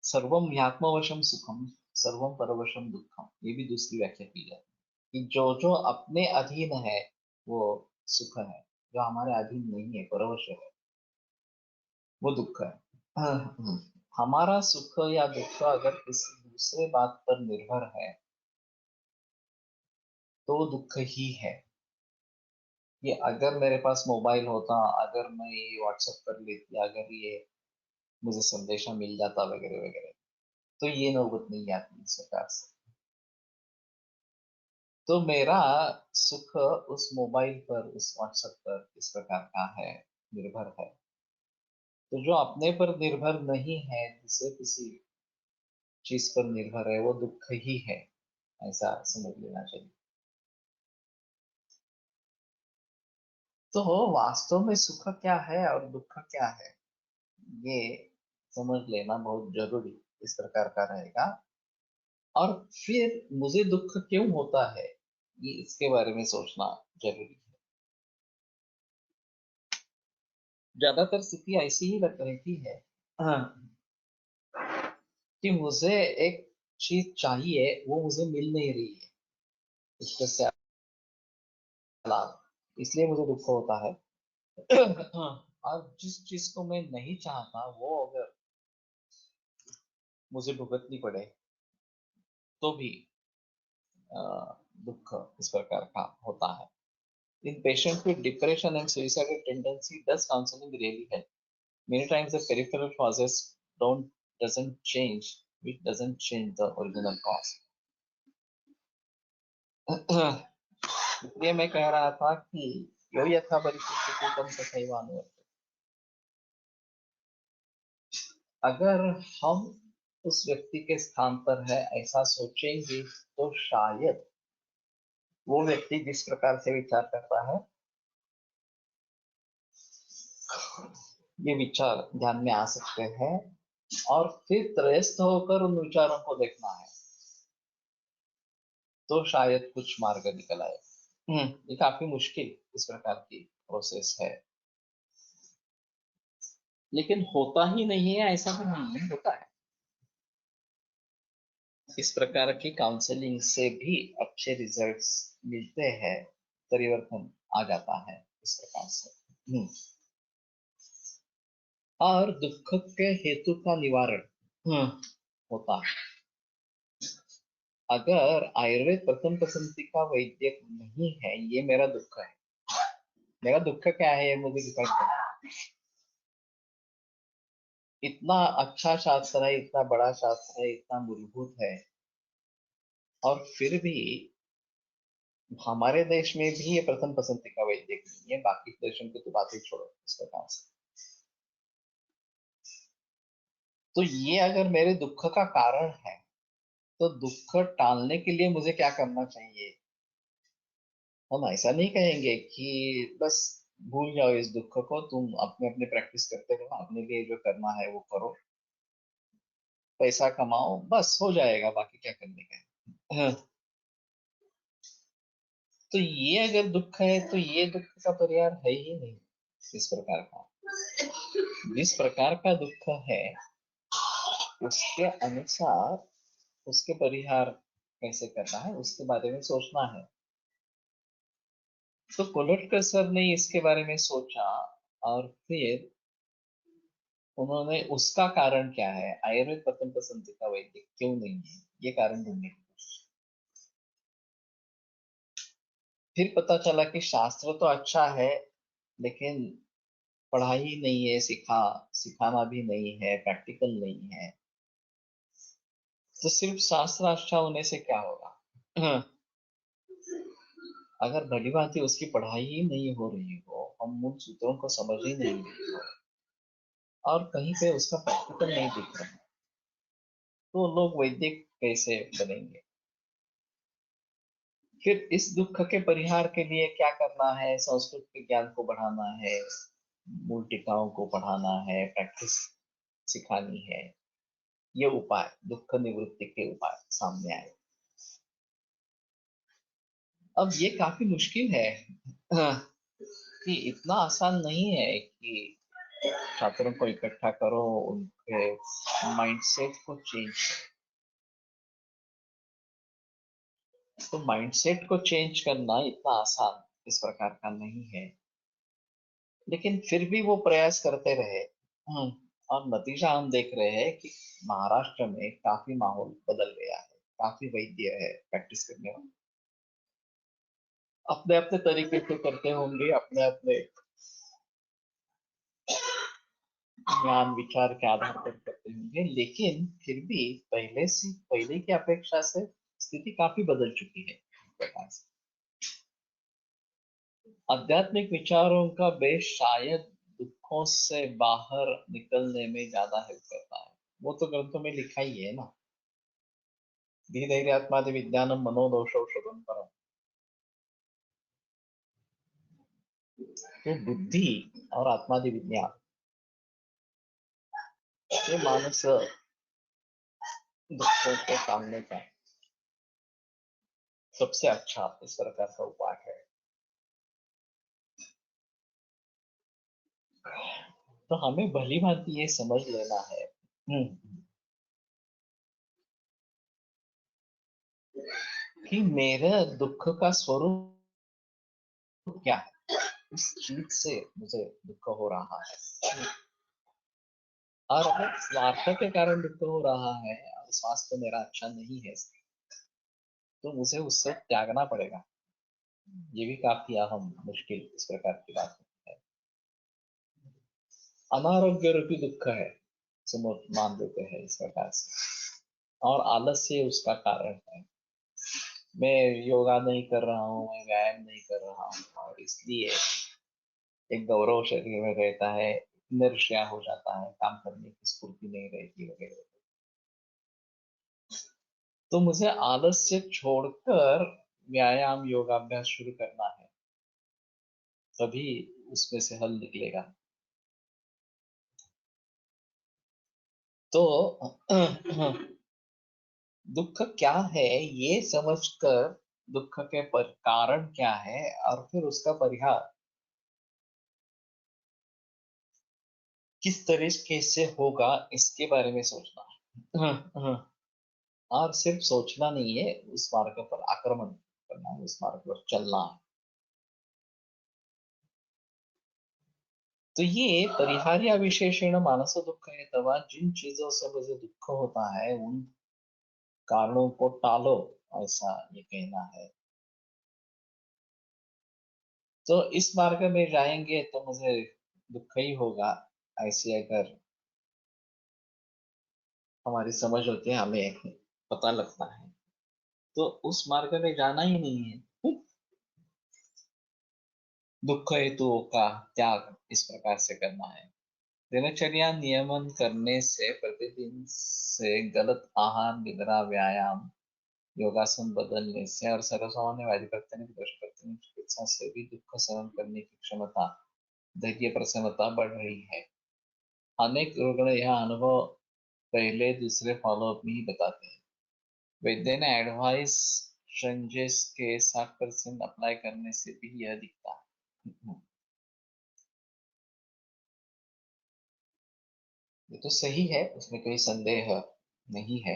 सर्वम ह्यात्मवशम सुखम सर्वम परवशम दुखम ये भी दूसरी व्याख्या की जाती है कि जो जो अपने अधीन है वो सुख है जो हमारे अधीन नहीं है परवश है वो दुख है। हमारा सुख या दुख अगर किसी दूसरे बात पर निर्भर है तो वो दुख ही है। कि अगर मेरे पास मोबाइल होता अगर मैं ये व्हाट्सएप कर लेती अगर ये मुझे संदेशा मिल जाता वगैरह वगैरह तो ये नौबत नहीं आती इस प्रकार से। तो मेरा सुख उस मोबाइल पर उस व्हाट्सएप पर इस प्रकार का है निर्भर है। तो जो अपने पर निर्भर नहीं है दूसरे किसी चीज पर निर्भर है वो दुख ही है ऐसा समझ लेना चाहिए। तो वास्तव में सुख क्या है और दुख क्या है ये समझ लेना बहुत जरूरी इस प्रकार का रहेगा। और फिर मुझे दुख क्यों होता है ये इसके बारे में सोचना जरूरी है। ज्यादातर स्थिति ऐसी ही लग रहती है। हाँ, कि मुझे एक चीज चाहिए वो मुझे मिल नहीं रही है इसके अलावा इसलिए मुझे दुख होता है। हाँ, और जिस चीज को मैं नहीं चाहता वो अगर मुझे भुगतनी पड़े तो भी अ, दुख इस प्रकार का होता है। In patients with depression and suicidal tendency, does counseling really help? Many times the peripheral causes don't doesn't change, which doesn't change the original cause. इसलिए मैं कह रहा था कि यो यथा परिस्थिति तम तथैव अनुवर्तते। अगर हम उस व्यक्ति के स्थान पर है ऐसा सोचेंगे तो शायद वो व्यक्ति जिस प्रकार से विचार करता है ये विचार ध्यान में आ सकते हैं और फिर त्रयस्थ होकर उन विचारों को देखना है तो शायद कुछ मार्ग निकल आए। ये काफी मुश्किल इस प्रकार की प्रोसेस है लेकिन होता ही नहीं है ऐसा तो नहीं है होता है। इस प्रकार की काउंसलिंग से भी अच्छे रिजल्ट्स मिलते हैं परिवर्तन आ जाता है इस प्रकार से। और दुख के हेतु का निवारण होता है। अगर आयुर्वेद प्रथम पसंदी का वैद्य नहीं है, ये मेरा दुख है। मेरा दुख क्या है ये मुझे डिफाइन करना। इतना अच्छा शास्त्र है, इतना बड़ा शास्त्र है, इतना मूलभूत है, और फिर भी हमारे देश में भी ये प्रथम पसंदी का वैद्य नहीं है। बाकी देशों की तो बात ही छोड़ो इस प्रकार से। तो ये अगर मेरे दुख का कारण है, तो दुख टालने के लिए मुझे क्या करना चाहिए? हम ऐसा नहीं कहेंगे कि बस भूल जाओ इस दुख को, तुम अपने अपने प्रैक्टिस करते रहो, अपने लिए जो करना है वो करो, पैसा कमाओ, बस हो जाएगा, बाकी क्या करने का है। हाँ, तो ये अगर दुख है तो ये दुख का परिहार है ही नहीं। इस प्रकार का जिस प्रकार का दुख है, उसके अनुसार उसके परिहार कैसे करना है उसके बारे में सोचना है। तो कोलोटकर सर ने इसके बारे में सोचा, और फिर उन्होंने उसका कारण क्या है, आयुर्वेद प्रथम पसंदी का वैद्य क्यों नहीं है, ये कारण ढूंढने की कोशिश। फिर पता चला कि शास्त्र तो अच्छा है, लेकिन पढ़ाई नहीं है, सिखाना भी नहीं है, प्रैक्टिकल नहीं है। तो सिर्फ शास्त्र अच्छा होने से क्या होगा? अगर भली भांति उसकी पढ़ाई ही नहीं हो रही हो, हम मूल सूत्रों को समझ ही नहीं रहे हो, और कहीं पे उसका प्रैक्टिकल नहीं दिख रहा, तो लोग वैदिक कैसे बनेंगे? फिर इस दुख के परिहार के लिए क्या करना है? संस्कृत के ज्ञान को बढ़ाना है, मूल टीकाओं को पढ़ाना है, प्रैक्टिस सिखानी है। ये उपाय, दुख निवृत्ति के उपाय सामने आए। अब ये काफी मुश्किल है, कि इतना आसान नहीं है कि छात्रों को इकट्ठा करो, उनके माइंडसेट को चेंज। तो माइंडसेट को चेंज करना इतना आसान इस प्रकार का नहीं है, लेकिन फिर भी वो प्रयास करते रहे। और नतीजा हम देख रहे हैं कि महाराष्ट्र में काफी माहौल बदल गया है, काफी वैद्य है प्रैक्टिस करने वाले, अपने अपने तरीके से करते होंगे, अपने अपने ज्ञान विचार के आधार पर करते होंगे, लेकिन फिर भी पहले की अपेक्षा से स्थिति काफी बदल चुकी है इस प्रकार से। आध्यात्मिक विचारों का बेस शायद दुखों से बाहर निकलने में ज्यादा हेल्प करता है। वो तो ग्रंथों में लिखा ही है ना, धीरैर्यात्मादि विज्ञानम मनोदोषौषधम परम। तो बुद्धि और आत्मादि विज्ञान, ये मानस दुखों को टालने का सबसे अच्छा इस प्रकार का उपाय है। तो हमें भली भांति ये समझ लेना है, कि मेरे दुख का स्वरूप क्या है, इस चीज से मुझे दुख हो रहा है। और अगर स्वार्थ के कारण दुख हो रहा है और स्वास्थ्य मेरा अच्छा नहीं है, तो मुझे उससे त्यागना पड़ेगा। ये भी काफी अहम मुश्किल इस प्रकार की बात है। अनारोग्य रूपी दुख है, समझ मान लेते हैं इस प्रकार से, और आलस्य उसका कारण है। मैं योगा नहीं कर रहा हूँ, मैं व्यायाम नहीं कर रहा हूँ, और इसलिए एक गौरव शरीर में रहता है, निर्ष्या हो जाता है, काम करने की स्फूर्ति नहीं रहती वगैरह। तो मुझे आलस्य छोड़कर व्यायाम योगाभ्यास शुरू करना है, तभी उसमें से हल निकलेगा। तो दुख क्या है ये समझकर, दुख के पर कारण क्या है और फिर उसका परिहार किस तरीके से होगा, इसके बारे में सोचना है। और सिर्फ सोचना नहीं है, उस मार्ग पर आक्रमण करना है, उस मार्ग पर चलना है। तो ये परिहार्य विशेषण मानस दुख है तवा, जिन चीजों से मुझे दुख होता है उन कारणों को टालो, ऐसा ये कहना है। तो इस मार्ग में जाएंगे तो मुझे दुख ही होगा, ऐसे अगर हमारी समझ होती है, हमें पता लगता है, तो उस मार्ग में जाना ही नहीं है। दुख हेतुओं का त्याग इस प्रकार से करना है। दिनचर्या नियमन करने से, प्रतिदिन से गलत आहार, निद्रा, व्यायाम, योगासन बदलने से और सर्वसामान्य व्याधिपत्तन की दोषपत्तन चिकित्सा से भी दुख सहन करने की क्षमता, धैर्य, प्रसन्नता बढ़ रही है। अनेक रुग्ण यह अनुभव पहले दूसरे फॉलोअप में ही बताते हैं। वैद्य ने एडवाइस चेंजेस के 60% अप्लाई करने से भी यह दिखता है। ये तो सही है, उसमें कोई संदेह नहीं है।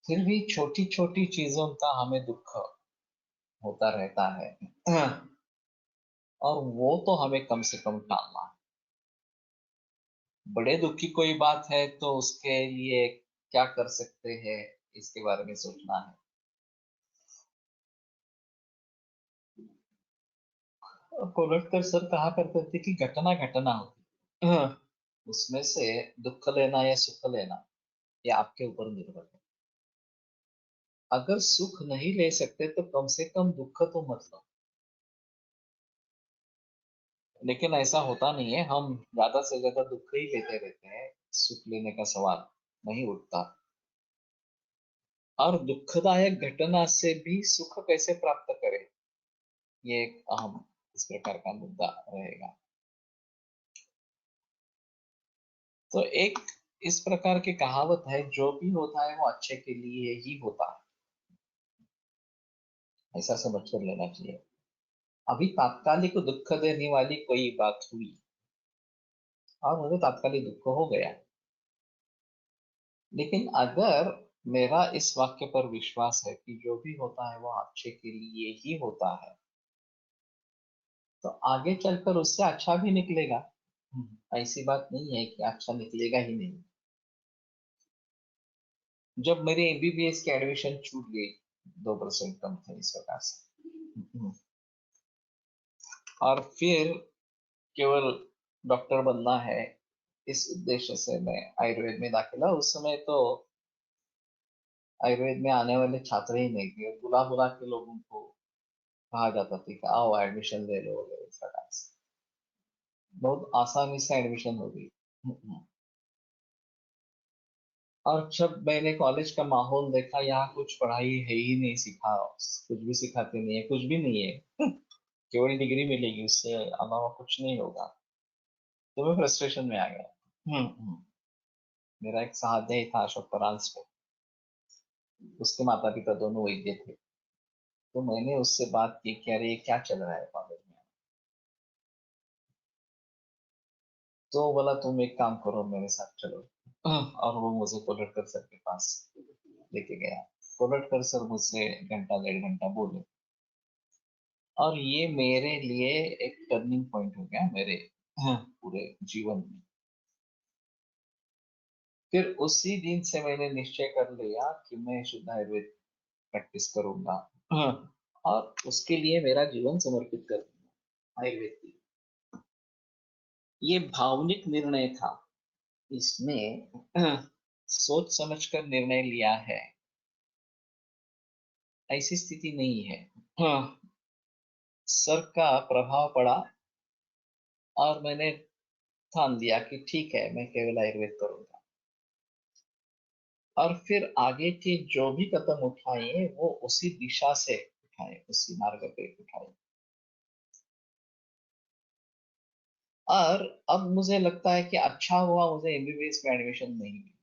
फिर भी छोटी छोटी चीजों का हमें दुख होता रहता है, और वो तो हमें कम से कम टालना है। बड़े दुख की कोई बात है तो उसके लिए क्या कर सकते हैं, इसके बारे में सोचना है। कोलटकर सर कहा करते थे कि घटना घटना होती, उसमें से दुख लेना या सुख लेना ये आपके ऊपर निर्भर है। अगर सुख नहीं ले सकते तो कम से कम दुख तो मत लो। लेकिन ऐसा होता नहीं है, हम ज्यादा से ज्यादा दुख ही लेते रहते हैं, सुख लेने का सवाल नहीं उठता। और दुखदायक घटना से भी सुख कैसे प्राप्त करें, ये एक अहम इस प्रकार का मुद्दा रहेगा। तो एक इस प्रकार की कहावत है, जो भी होता है वो अच्छे के लिए ही होता है, ऐसा समझ कर लेना चाहिए। अभी तात्कालिक दुख देने वाली कोई बात हुई और मुझे तात्कालिक दुख हो गया, लेकिन अगर मेरा इस वाक्य पर विश्वास है कि जो भी होता है वो अच्छे के लिए ही होता है, तो आगे चलकर उससे अच्छा भी निकलेगा। ऐसी बात नहीं है कि अच्छा निकलेगा ही नहीं। जब मेरे एमबीबीएस की एडमिशन छूट गई, 2% कम थे इस प्रकार से, और फिर केवल डॉक्टर बनना है इस उद्देश्य से मैं आयुर्वेद में दाखिला। उस समय तो आयुर्वेद में आने वाले छात्र ही नहीं थे, बुला बुला के लोगों को कहा जाता था कि आओ एडमिशन ले लो वगैरह इस प्रकार से। बहुत आसानी से एडमिशन हो गई। और जब मैंने कॉलेज का माहौल देखा, यहाँ कुछ पढ़ाई है ही नहीं, सिखा कुछ भी सिखाते नहीं है, कुछ भी नहीं है, केवल डिग्री मिलेगी, उससे अलावा कुछ नहीं होगा। तो मैं फ्रस्ट्रेशन में आ गया। मेरा एक सहाध्यायी था अशोक परांजपे, उसके माता पिता दोनों वैद्य थे। तो मैंने उससे बात की कि अरे ये क्या चल रहा है कॉलेज में। तो बोला तुम एक काम करो, मेरे साथ चलो। और वो मुझे कोलटकर सर के पास लेके गया। कोलटकर सर मुझसे घंटा 1.5 घंटा बोले, और ये मेरे लिए एक टर्निंग पॉइंट हो गया मेरे पूरे जीवन में। फिर उसी दिन से मैंने निश्चय कर लिया कि मैं शुद्ध आयुर्वेद प्रैक्टिस करूंगा, और उसके लिए मेरा जीवन समर्पित कर दूंगा आयुर्वेद के लिए। ये भावनिक निर्णय था, इसमें सोच समझकर निर्णय लिया है, ऐसी स्थिति नहीं है। सर का प्रभाव पड़ा और मैंने ठान लिया कि ठीक है, मैं केवल आयुर्वेद करूंगा। और फिर आगे के जो भी कदम उठाए वो उसी दिशा से उठाए, उसी मार्ग पे उठाए। और अब मुझे लगता है कि अच्छा हुआ मुझे एमबीबीएस में एडमिशन नहीं मिली।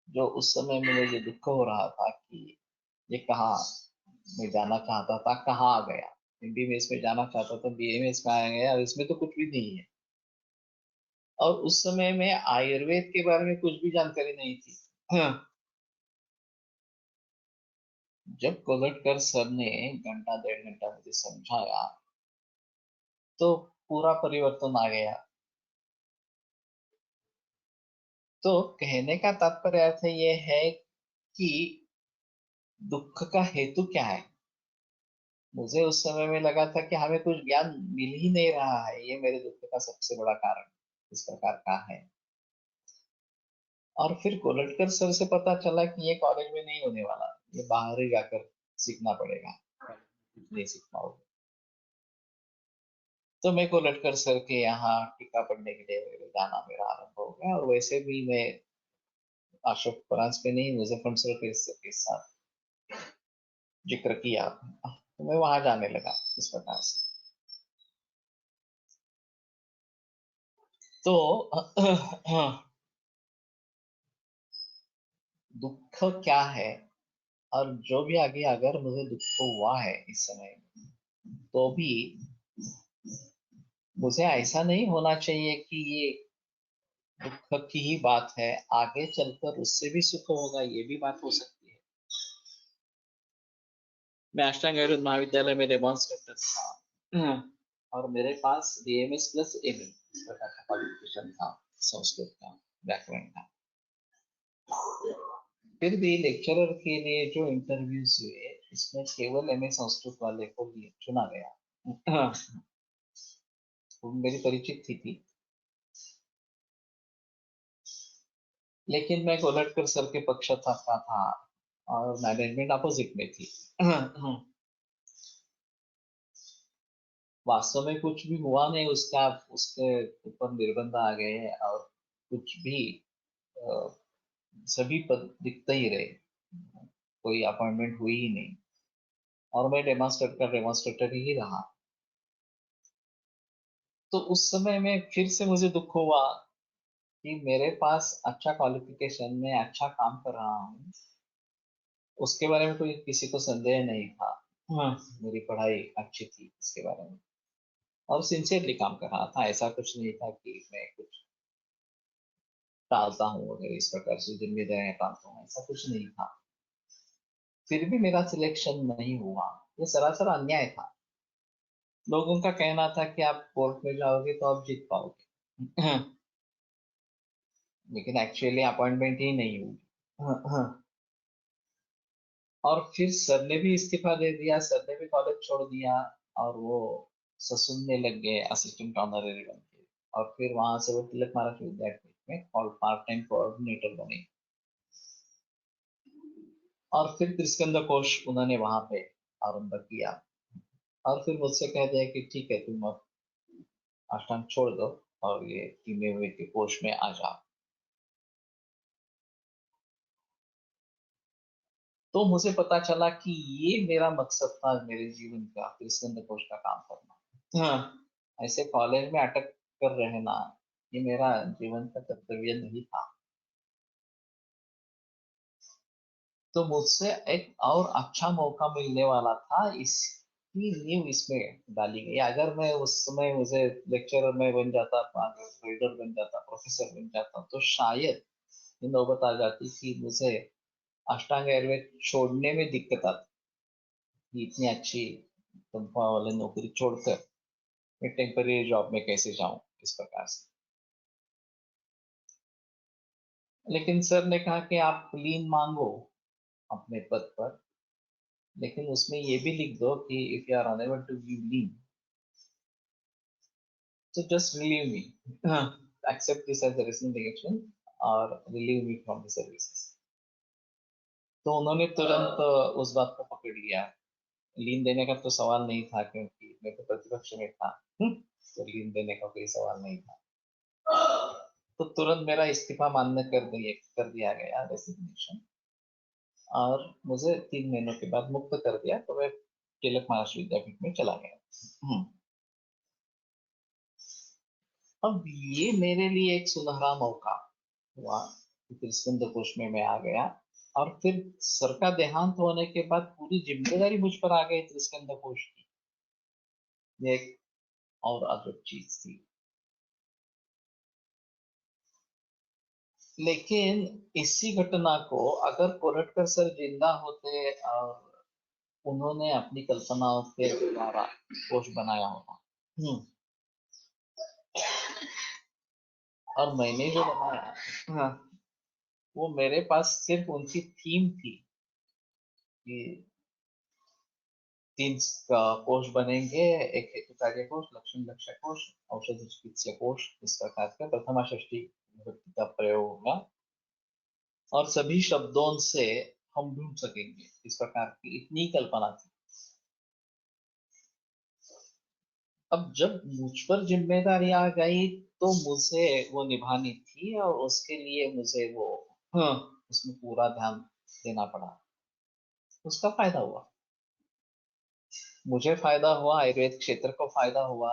जो उस समय में मुझे दुख हो रहा था कि ये कहाँ मैं जाना चाहता था, कहाँ आ गया। एमबीबीएस में जाना चाहता था, बीएमएस में आ गया, और इसमें तो कुछ भी नहीं है। और उस समय में आयुर्वेद के बारे में कुछ भी जानकारी नहीं थी। जब कोलटकर सर ने घंटा 1.5 घंटा मुझे समझाया, तो पूरा परिवर्तन आ गया। तो कहने का तात्पर्य अर्थ ये है कि दुख का हेतु क्या है। मुझे उस समय में लगा था कि हमें कुछ ज्ञान मिल ही नहीं रहा है, ये मेरे दुख का सबसे बड़ा कारण इस प्रकार का है। और फिर कोलटकर सर से पता चला कि ये कॉलेज में नहीं होने वाला, ये बाहर ही जाकर सीखना पड़ेगा, कुछ नहीं सीखना होगा। तो मैं कोलटकर सर के यहाँ टीका पढ़ने के लिए जाना मेरा आरंभ हो गया, और वैसे भी मैं अशोक परांज पे नहीं, मुजफ्फर सर के साथ जिक्र किया, तो मैं वहां जाने लगा इस प्रकार से। तो दुख क्या है, और जो भी आगे अगर मुझे दुख हुआ है इस समय, तो भी मुझे ऐसा नहीं होना चाहिए कि ये दुख की ही बात है, आगे चलकर उससे भी सुख होगा, ये भी बात हो सकती है। मैं अष्टांग आयुर्वेद महाविद्यालय में डेमोन्स्ट्रेटर था, और मेरे पास बीएमएस प्लस एमए इस प्रकार का क्वालिफिकेशन था, संस्कृत का, व्याकरण का। फिर भी लेक्चरर के लिए जो इंटरव्यूज हुए, इसमें केवल एमए संस्कृत वाले को चुना गया। वो मेरी परिचित थी। लेकिन मैं कोलटकर सर के पक्षता का था, और मैनेजमेंट अपोजिट में थी। वास्तव में कुछ भी हुआ नहीं, उसका उसके ऊपर निर्बंध आ गए, और कुछ भी अ, सभी पद दिखते ही रहे, कोई अपॉइंटमेंट हुई ही नहीं, और मैं डेमोन्स्ट्रेटर ही रहा। तो उस समय में फिर से मुझे दुख हुआ कि मेरे पास अच्छा क्वालिफिकेशन में अच्छा काम कर रहा हूँ, उसके बारे में कोई किसी को संदेह नहीं था। हाँ, मेरी पढ़ाई अच्छी थी इसके बारे में, और सिंसियरली काम कर रहा था, ऐसा कुछ नहीं था कि मैं कुछ टालता हूँ वगैरह इस प्रकार से जिम्मेदारियां टालता हूँ, ऐसा कुछ नहीं था। फिर भी मेरा सिलेक्शन नहीं हुआ, ये सरासर अन्याय था। लोगों का कहना था कि आप कोर्ट में जाओगे तो आप जीत पाओगे, लेकिन एक्चुअली अपॉइंटमेंट ही नहीं हुई। और फिर सर ने भी इस्तीफा दे दिया, सर ने भी कॉलेज छोड़ दिया, और वो ससुरने लग गए असिस्टेंट ऑनररी बन के, और फिर वहां से वो तिलक महाराज विद्यापीठ में और पार्ट टाइम कोऑर्डिनेटर बने, और फिर त्रिस्कंद कोश उन्होंने वहां पे आरंभ किया, और फिर मुझसे कह दिया कि ठीक है, तुम अब अष्टांग छोड़ दो और ये टीमे हुए के कोश में आ जाओ। तो मुझे पता चला कि ये मेरा मकसद था मेरे जीवन का, त्रिस्कंद कोश का काम करना। हाँ, ऐसे कॉलेज में अटक कर रहना, ये मेरा जीवन का कर्तव्य नहीं था। तो मुझसे एक और अच्छा मौका मिलने वाला था, इसकी नींव इसमें डाली गई। अगर मैं उस समय मुझे लेक्चरर में बन जाता, रीडर बन जाता, प्रोफेसर बन जाता, तो शायद ये नौबत आ जाती कि मुझे अष्टांग आयुर्वेद छोड़ने में दिक्कत आती, कि इतनी अच्छी तनख्वाह वाली नौकरी छोड़कर मैं टेम्पररी जॉब में कैसे जाऊं इस प्रकार से। लेकिन सर ने कहा कि आप लीन मांगो अपने पद पर, लेकिन उसमें ये भी लिख दो कि if you are unable to give leave, so just relieve me. Accept this as a resignation or relieve me from the services. तो उन्होंने तुरंत उस बात को पकड़ लिया। लीन देने का तो सवाल नहीं था, क्योंकि मैं तो प्रतिपक्ष में था। तो लीन देने का कोई सवाल नहीं था। तो तुरंत मेरा इस्तीफा मान्य कर दिया गया, रेसिग्नेशन, और मुझे 3 महीनों के बाद मुक्त कर दिया, तो मैं तिलक महाराष्ट्र विद्यापीठ में चला गया। अब ये मेरे लिए एक सुनहरा मौका हुआ कि कृष्ण कोश में मैं आ गया, और फिर सर का देहांत होने के बाद पूरी जिम्मेदारी मुझ पर आ गई त्रिस्कंद कोश की। ये एक और अद्भुत चीज थी। लेकिन इसी घटना को अगर कोरटकर सर जिंदा होते और उन्होंने अपनी कल्पनाओं के द्वारा कोश बनाया होता, और मैंने जो बनाया, हाँ, वो मेरे पास सिर्फ उनकी थीम थी कि 3 कोश बनेंगे, एक हेतु कार्य कोश, लक्षण लक्ष्य कोश, औषधि चिकित्सा कोश, इस प्रकार का प्रथमा षष्ठी विभक्ति का प्रयोग होगा और सभी शब्दों से हम ढूंढ सकेंगे। इस प्रकार की इतनी कल्पना थी। अब जब मुझ पर जिम्मेदारी आ गई तो मुझे वो निभानी थी और उसके लिए मुझे वो उसमें पूरा ध्यान देना पड़ा। उसका फायदा हुआ, मुझे फायदा हुआ, आयुर्वेद क्षेत्र को फायदा हुआ।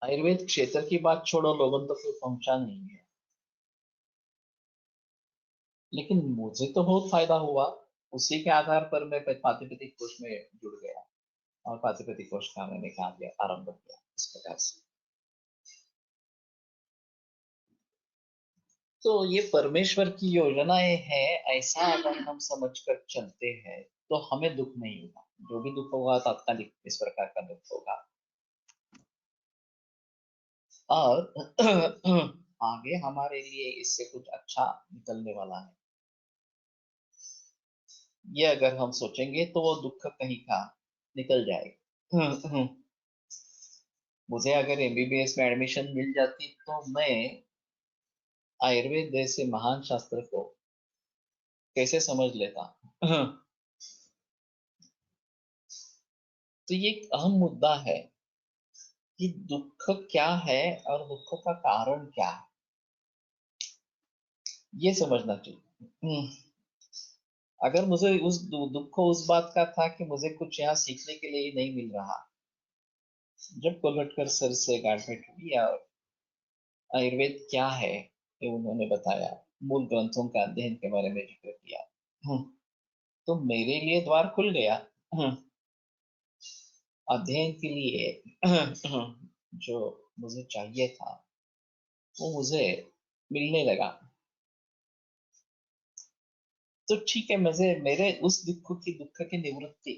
आयुर्वेद क्षेत्र की बात छोड़ो, लोगों तक कोई पहुंचा नहीं है, लेकिन मुझे तो बहुत फायदा हुआ। उसी के आधार पर मैं पातिपेदिक कोश में जुड़ गया और पातिपेदिक कोश का मैंने काम किया, आरंभ किया इस प्रकार से। तो ये परमेश्वर की योजनाएं हैं, ऐसा अगर हम समझकर चलते हैं तो हमें दुख नहीं होगा। जो भी दुख होगा तात्कालिक इस प्रकार का दुख होगा और आगे हमारे लिए इससे कुछ अच्छा निकलने वाला है, ये अगर हम सोचेंगे तो वो दुख कहीं का निकल जाएगा। मुझे अगर एमबीबीएस में एडमिशन मिल जाती तो मैं आयुर्वेद जैसे महान शास्त्र को कैसे समझ लेता। तो ये एक अहम मुद्दा है कि दुख क्या है और दुख का कारण क्या है, ये समझना चाहिए। अगर मुझे उस दुख उस बात का था कि मुझे कुछ यहाँ सीखने के लिए नहीं मिल रहा, जब कोलटकर सर से गांठ हुई और आयुर्वेद क्या है ये उन्होंने बताया, मूल ग्रंथों का अध्ययन के बारे में जिक्र किया, तो मेरे लिए द्वार खुल गया अध्ययन के लिए। जो मुझे चाहिए था वो मुझे मिलने लगा। तो ठीक है, मुझे मेरे उस दुख की निवृत्ति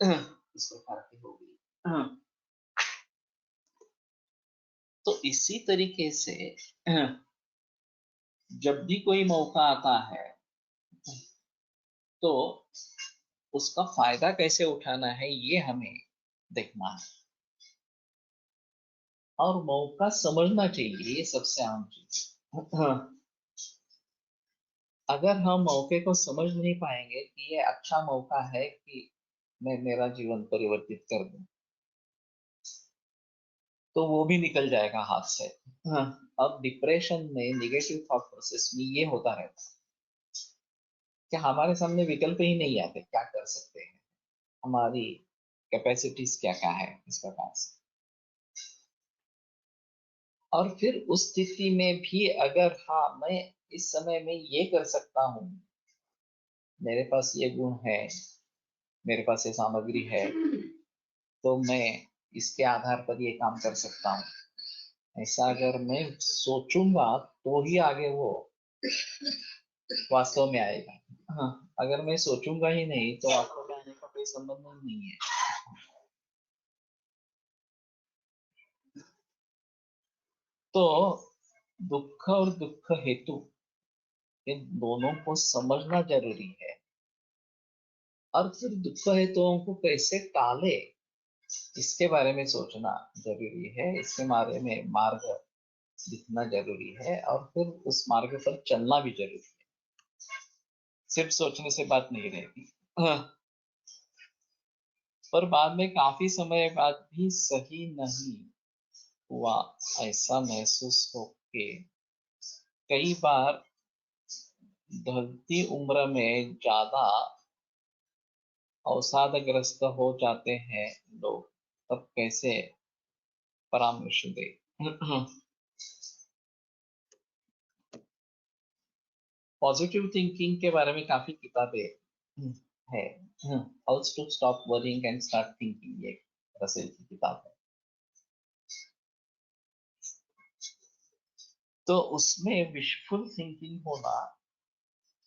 इस प्रकार की हो गई। तो इसी तरीके से जब भी कोई मौका आता है तो उसका फायदा कैसे उठाना है ये हमें देखना है और मौका समझना चाहिए, ये सबसे आम चीज। अगर हम मौके को समझ नहीं पाएंगे कि ये अच्छा मौका है कि मैं मेरा जीवन परिवर्तित कर दूं, तो वो भी निकल जाएगा हाथ से। अब डिप्रेशन में, निगेटिव थॉट प्रोसेस में ये होता रहता है कि हमारे सामने विकल्प ही नहीं आते, क्या कर सकते हैं, हमारी कैपेसिटीज क्या क्या है इस प्रकार से। और फिर उस स्थिति में भी अगर हाँ मैं इस समय में ये कर सकता हूँ, मेरे पास ये गुण है, मेरे पास ये सामग्री है, तो मैं इसके आधार पर ये काम कर सकता हूँ, ऐसा अगर मैं सोचूंगा तो ही आगे वो वास्तव में आएगा। हाँ, अगर मैं सोचूंगा ही नहीं तो वास्तव में आने का कोई संबंध नहीं है। तो दुख और दुख हेतु इन दोनों को समझना जरूरी है और फिर दुख हेतुओं को कैसे टाले इसके बारे में सोचना जरूरी है, इसके बारे में मार्ग दिखना जरूरी है और फिर उस मार्ग पर चलना भी जरूरी है। सिर्फ सोचने से बात नहीं रहेगी। हाँ, पर बाद में काफी समय बाद भी सही नहीं हुआ ऐसा महसूस हो के कई बार ढलती उम्र में ज्यादा अवसादग्रस्त हो जाते हैं लोग, तब कैसे परामर्श दे। पॉजिटिव थिंकिंग के बारे में काफी किताबें है। How to stop worrying and start thinking, ये रसेल की किताब है। तो उसमें विशफुल थिंकिंग होना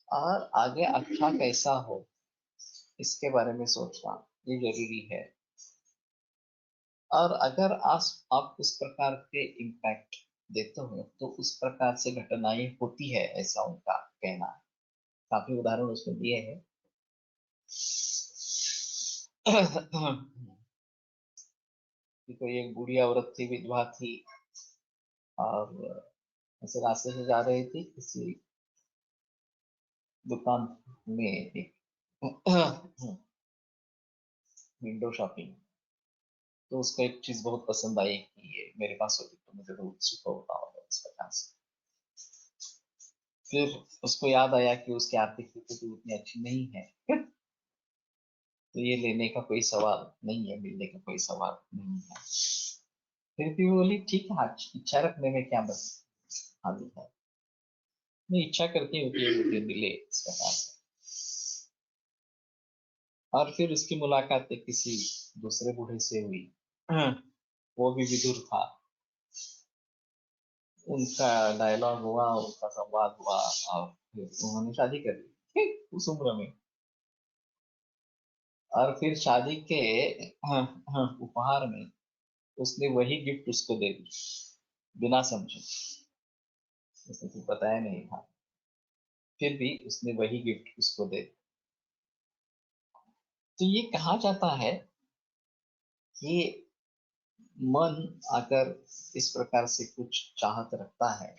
और आगे अच्छा कैसा हो इसके बारे में सोचना ये जरूरी है। और अगर आप उस प्रकार के इम्पैक्ट देते हो तो उस प्रकार से घटनाएं होती है ऐसा उनका, कहना है। काफी उदाहरण उसमें दिए हैं। कि कोई एक बूढ़ी औरत थी, विधवा थी, और ऐसे रास्ते से जा रही थी, किसी दुकान में एक विंडो शॉपिंग, तो उसको एक चीज बहुत पसंद आई कि ये मेरे पास होती तो मुझे तो उत्सुक होता होगा इस प्रकार से। फिर उसको याद आया कि उसकी आर्थिक स्थिति तो उतनी अच्छी नहीं है, तो ये लेने का कोई सवाल नहीं है, मिलने का कोई सवाल नहीं है। फिर भी वो बोली ठीक है, इच्छा रखने में क्या बस हानि है, मैं इच्छा करती हूँ कि ये मुझे मिले इस प्रकार से। और फिर उसकी मुलाकात एक किसी दूसरे बूढ़े से हुई, वो भी विदुर था। उनका डायलॉग हुआ, उनका संवाद हुआ, और फिर उन्होंने शादी कर ली उस उम्र में। और फिर शादी के उपहार में उसने वही गिफ्ट उसको दे दी, बिना समझे, उसने कुछ बताया नहीं था, फिर भी उसने वही गिफ्ट उसको दे दी। तो ये कहा जाता है कि मन अगर इस प्रकार से कुछ चाहत रखता है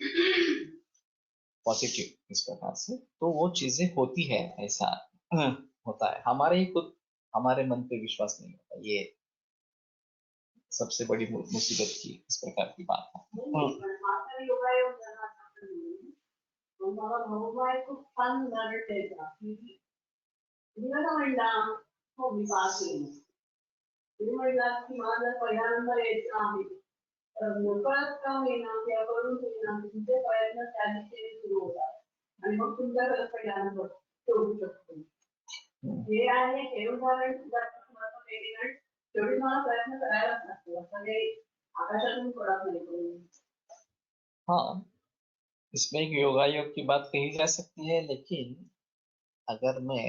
पॉजिटिव इस प्रकार से, तो वो चीजें होती है, ऐसा होता है। हमारे ही खुद हमारे मन पे विश्वास नहीं होता, ये सबसे बड़ी मुसीबत की इस प्रकार की बात है। नकळत का होईना किंवा करून होईना तुमचे प्रयत्न त्या दिशेने सुरू होतात आणि मग तुमच्याकडे पहिल्यांदा शोधू शकतो. हे आहे हे उदाहरण सुद्धा महत्व एलिमेंट शेवटी मला प्रयत्न करायलाच लागतो, असं काही आकाशातून पडत नाही. हाँ, इसमें एक योगा योग की बात कही जा सकती है, लेकिन अगर मैं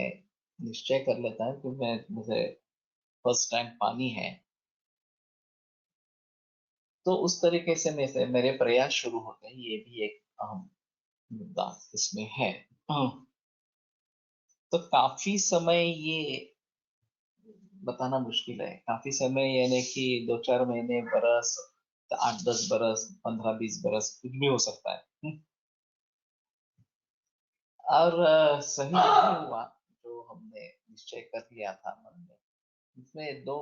निश्चय कर लेता हूँ कि मुझे फर्स्ट रैंक पानी है, तो उस तरीके से मेरे प्रयास शुरू होते हैं। ये भी एक अहम मुद्दा इसमें है। तो काफी समय ये बताना मुश्किल है, काफी समय यानी कि 2-4 महीने, बरस, 8-10 बरस, 15-20 बरस, कुछ भी हो सकता है। और सही नहीं हुआ जो हमने निश्चय कर लिया था मन में। इसमें दो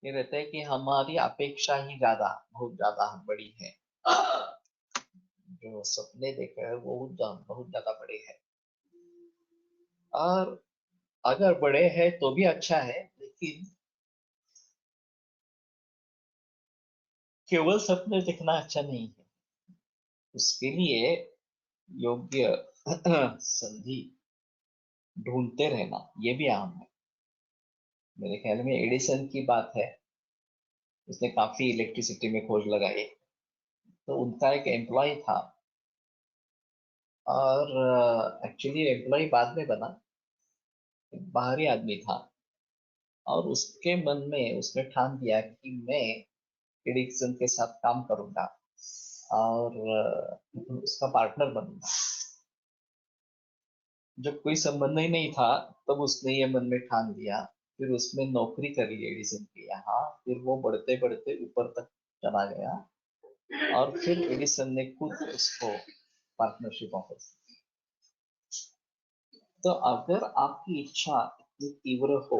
ये रहता है कि हमारी अपेक्षा ही बहुत ज्यादा बड़ी है, जो सपने देखे हैं वो बहुत ज्यादा बड़े हैं। और अगर बड़े हैं तो भी अच्छा है, लेकिन केवल सपने देखना अच्छा नहीं है। उसके लिए योग्य संधि ढूंढते रहना ये भी अहम है। मेरे ख्याल में एडिसन की बात है, उसने काफी इलेक्ट्रिसिटी में खोज लगाई, तो उनका एक एम्प्लॉय था, और एक्चुअली एम्प्लॉय बाद में बना, एक बाहरी आदमी था, और उसके मन में उसने ठान दिया कि मैं एडिसन के साथ काम करूंगा और उसका पार्टनर बनूंगा। जब कोई संबंध ही नहीं था तब उसने ये मन में ठान लिया। फिर उसने नौकरी कर ली एडिसन के यहाँ, फिर वो बढ़ते बढ़ते ऊपर तक चला गया, और फिर एडिसन ने खुद उसको पार्टनरशिप ऑफर की। तो अगर आपकी इच्छा इतनी तीव्र हो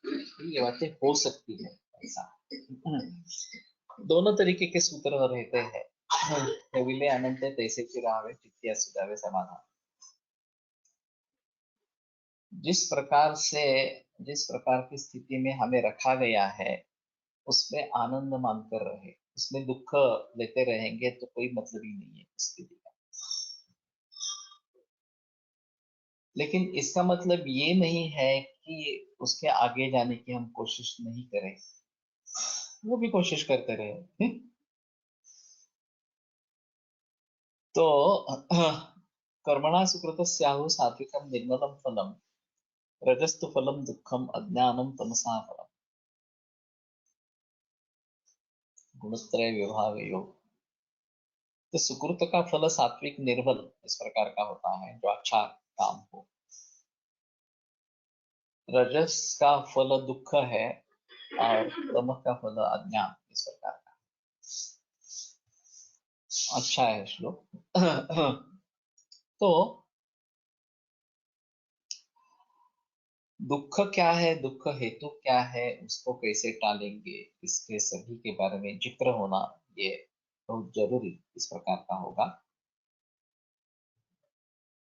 तो ये बातें हो सकती है। ऐसा दोनों तरीके के सूत्र रहते हैं, ठेविले अनंत तैसे की राहावे, चित्ती असू द्यावे समाधान। जिस प्रकार की स्थिति में हमें रखा गया है उसमें आनंद मानकर रहे, उसमें दुख लेते रहेंगे तो कोई मतलब ही नहीं है उस स्थिति का। लेकिन इसका मतलब ये नहीं है कि उसके आगे जाने की हम कोशिश नहीं करें, वो भी कोशिश करते रहे। तो कर्मणा सुकृतस्याहु सात्विकम निर्मलम फलम, रजस्तु फलम दुखम अज्ञानम तमसा फलम। गुणत्रय विभाग योग। तो सुकृत का फल सात्विक निर्बल इस प्रकार का होता है, जो अच्छा काम हो। रजस का फल दुख है और तम का फल अज्ञान इस प्रकार का। अच्छा है श्लोक। तो दुख क्या है, दुख हेतु क्या है, उसको कैसे टालेंगे, इसके सभी के बारे में जिक्र होना ये बहुत जरूरी इस प्रकार का होगा।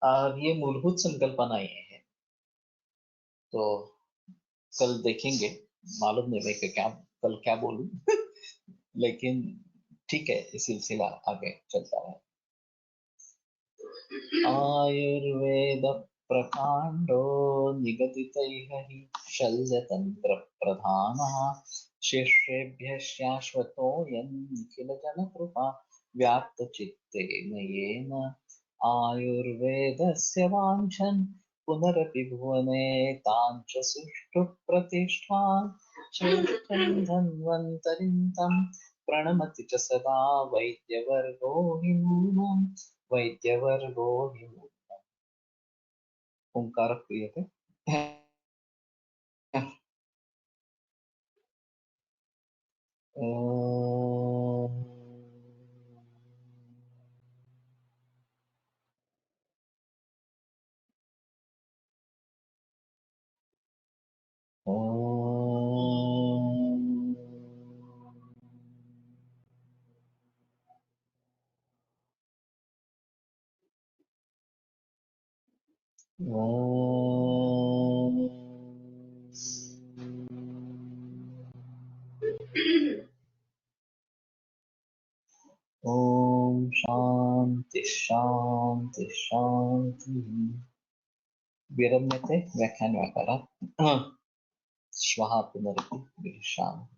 और ये मूलभूत संकल्पना ये है। तो कल देखेंगे, मालूम नहीं मैं क्या कल क्या बोलूं। लेकिन ठीक है, ये सिलसिला आगे चलता है। आयुर्वेद प्रकांडो निगदितैः हि शल्यतंत्र प्रधानः शिष्येभ्यः शाश्वतोऽयं निखिलजनकृपा व्याप्तचित्तेन येन आयुर्वेदस्य वाञ्छन् पुनरपि भुवने ताञ्च सुष्ठुः प्रतिष्ठां श्रेष्ठं धन्वन्तरिं तं प्रणमति च सदा वैद्यवर्गो हि नूनम् वैद्यवर्गो हि नूनम्। ओंकारः क्रियते। ॐ ॐ शान्ति शान्ति शान्तिः। विरम्यते व्याख्यानवाकरात्। श्वः पुनरपि मिलिष्यामः।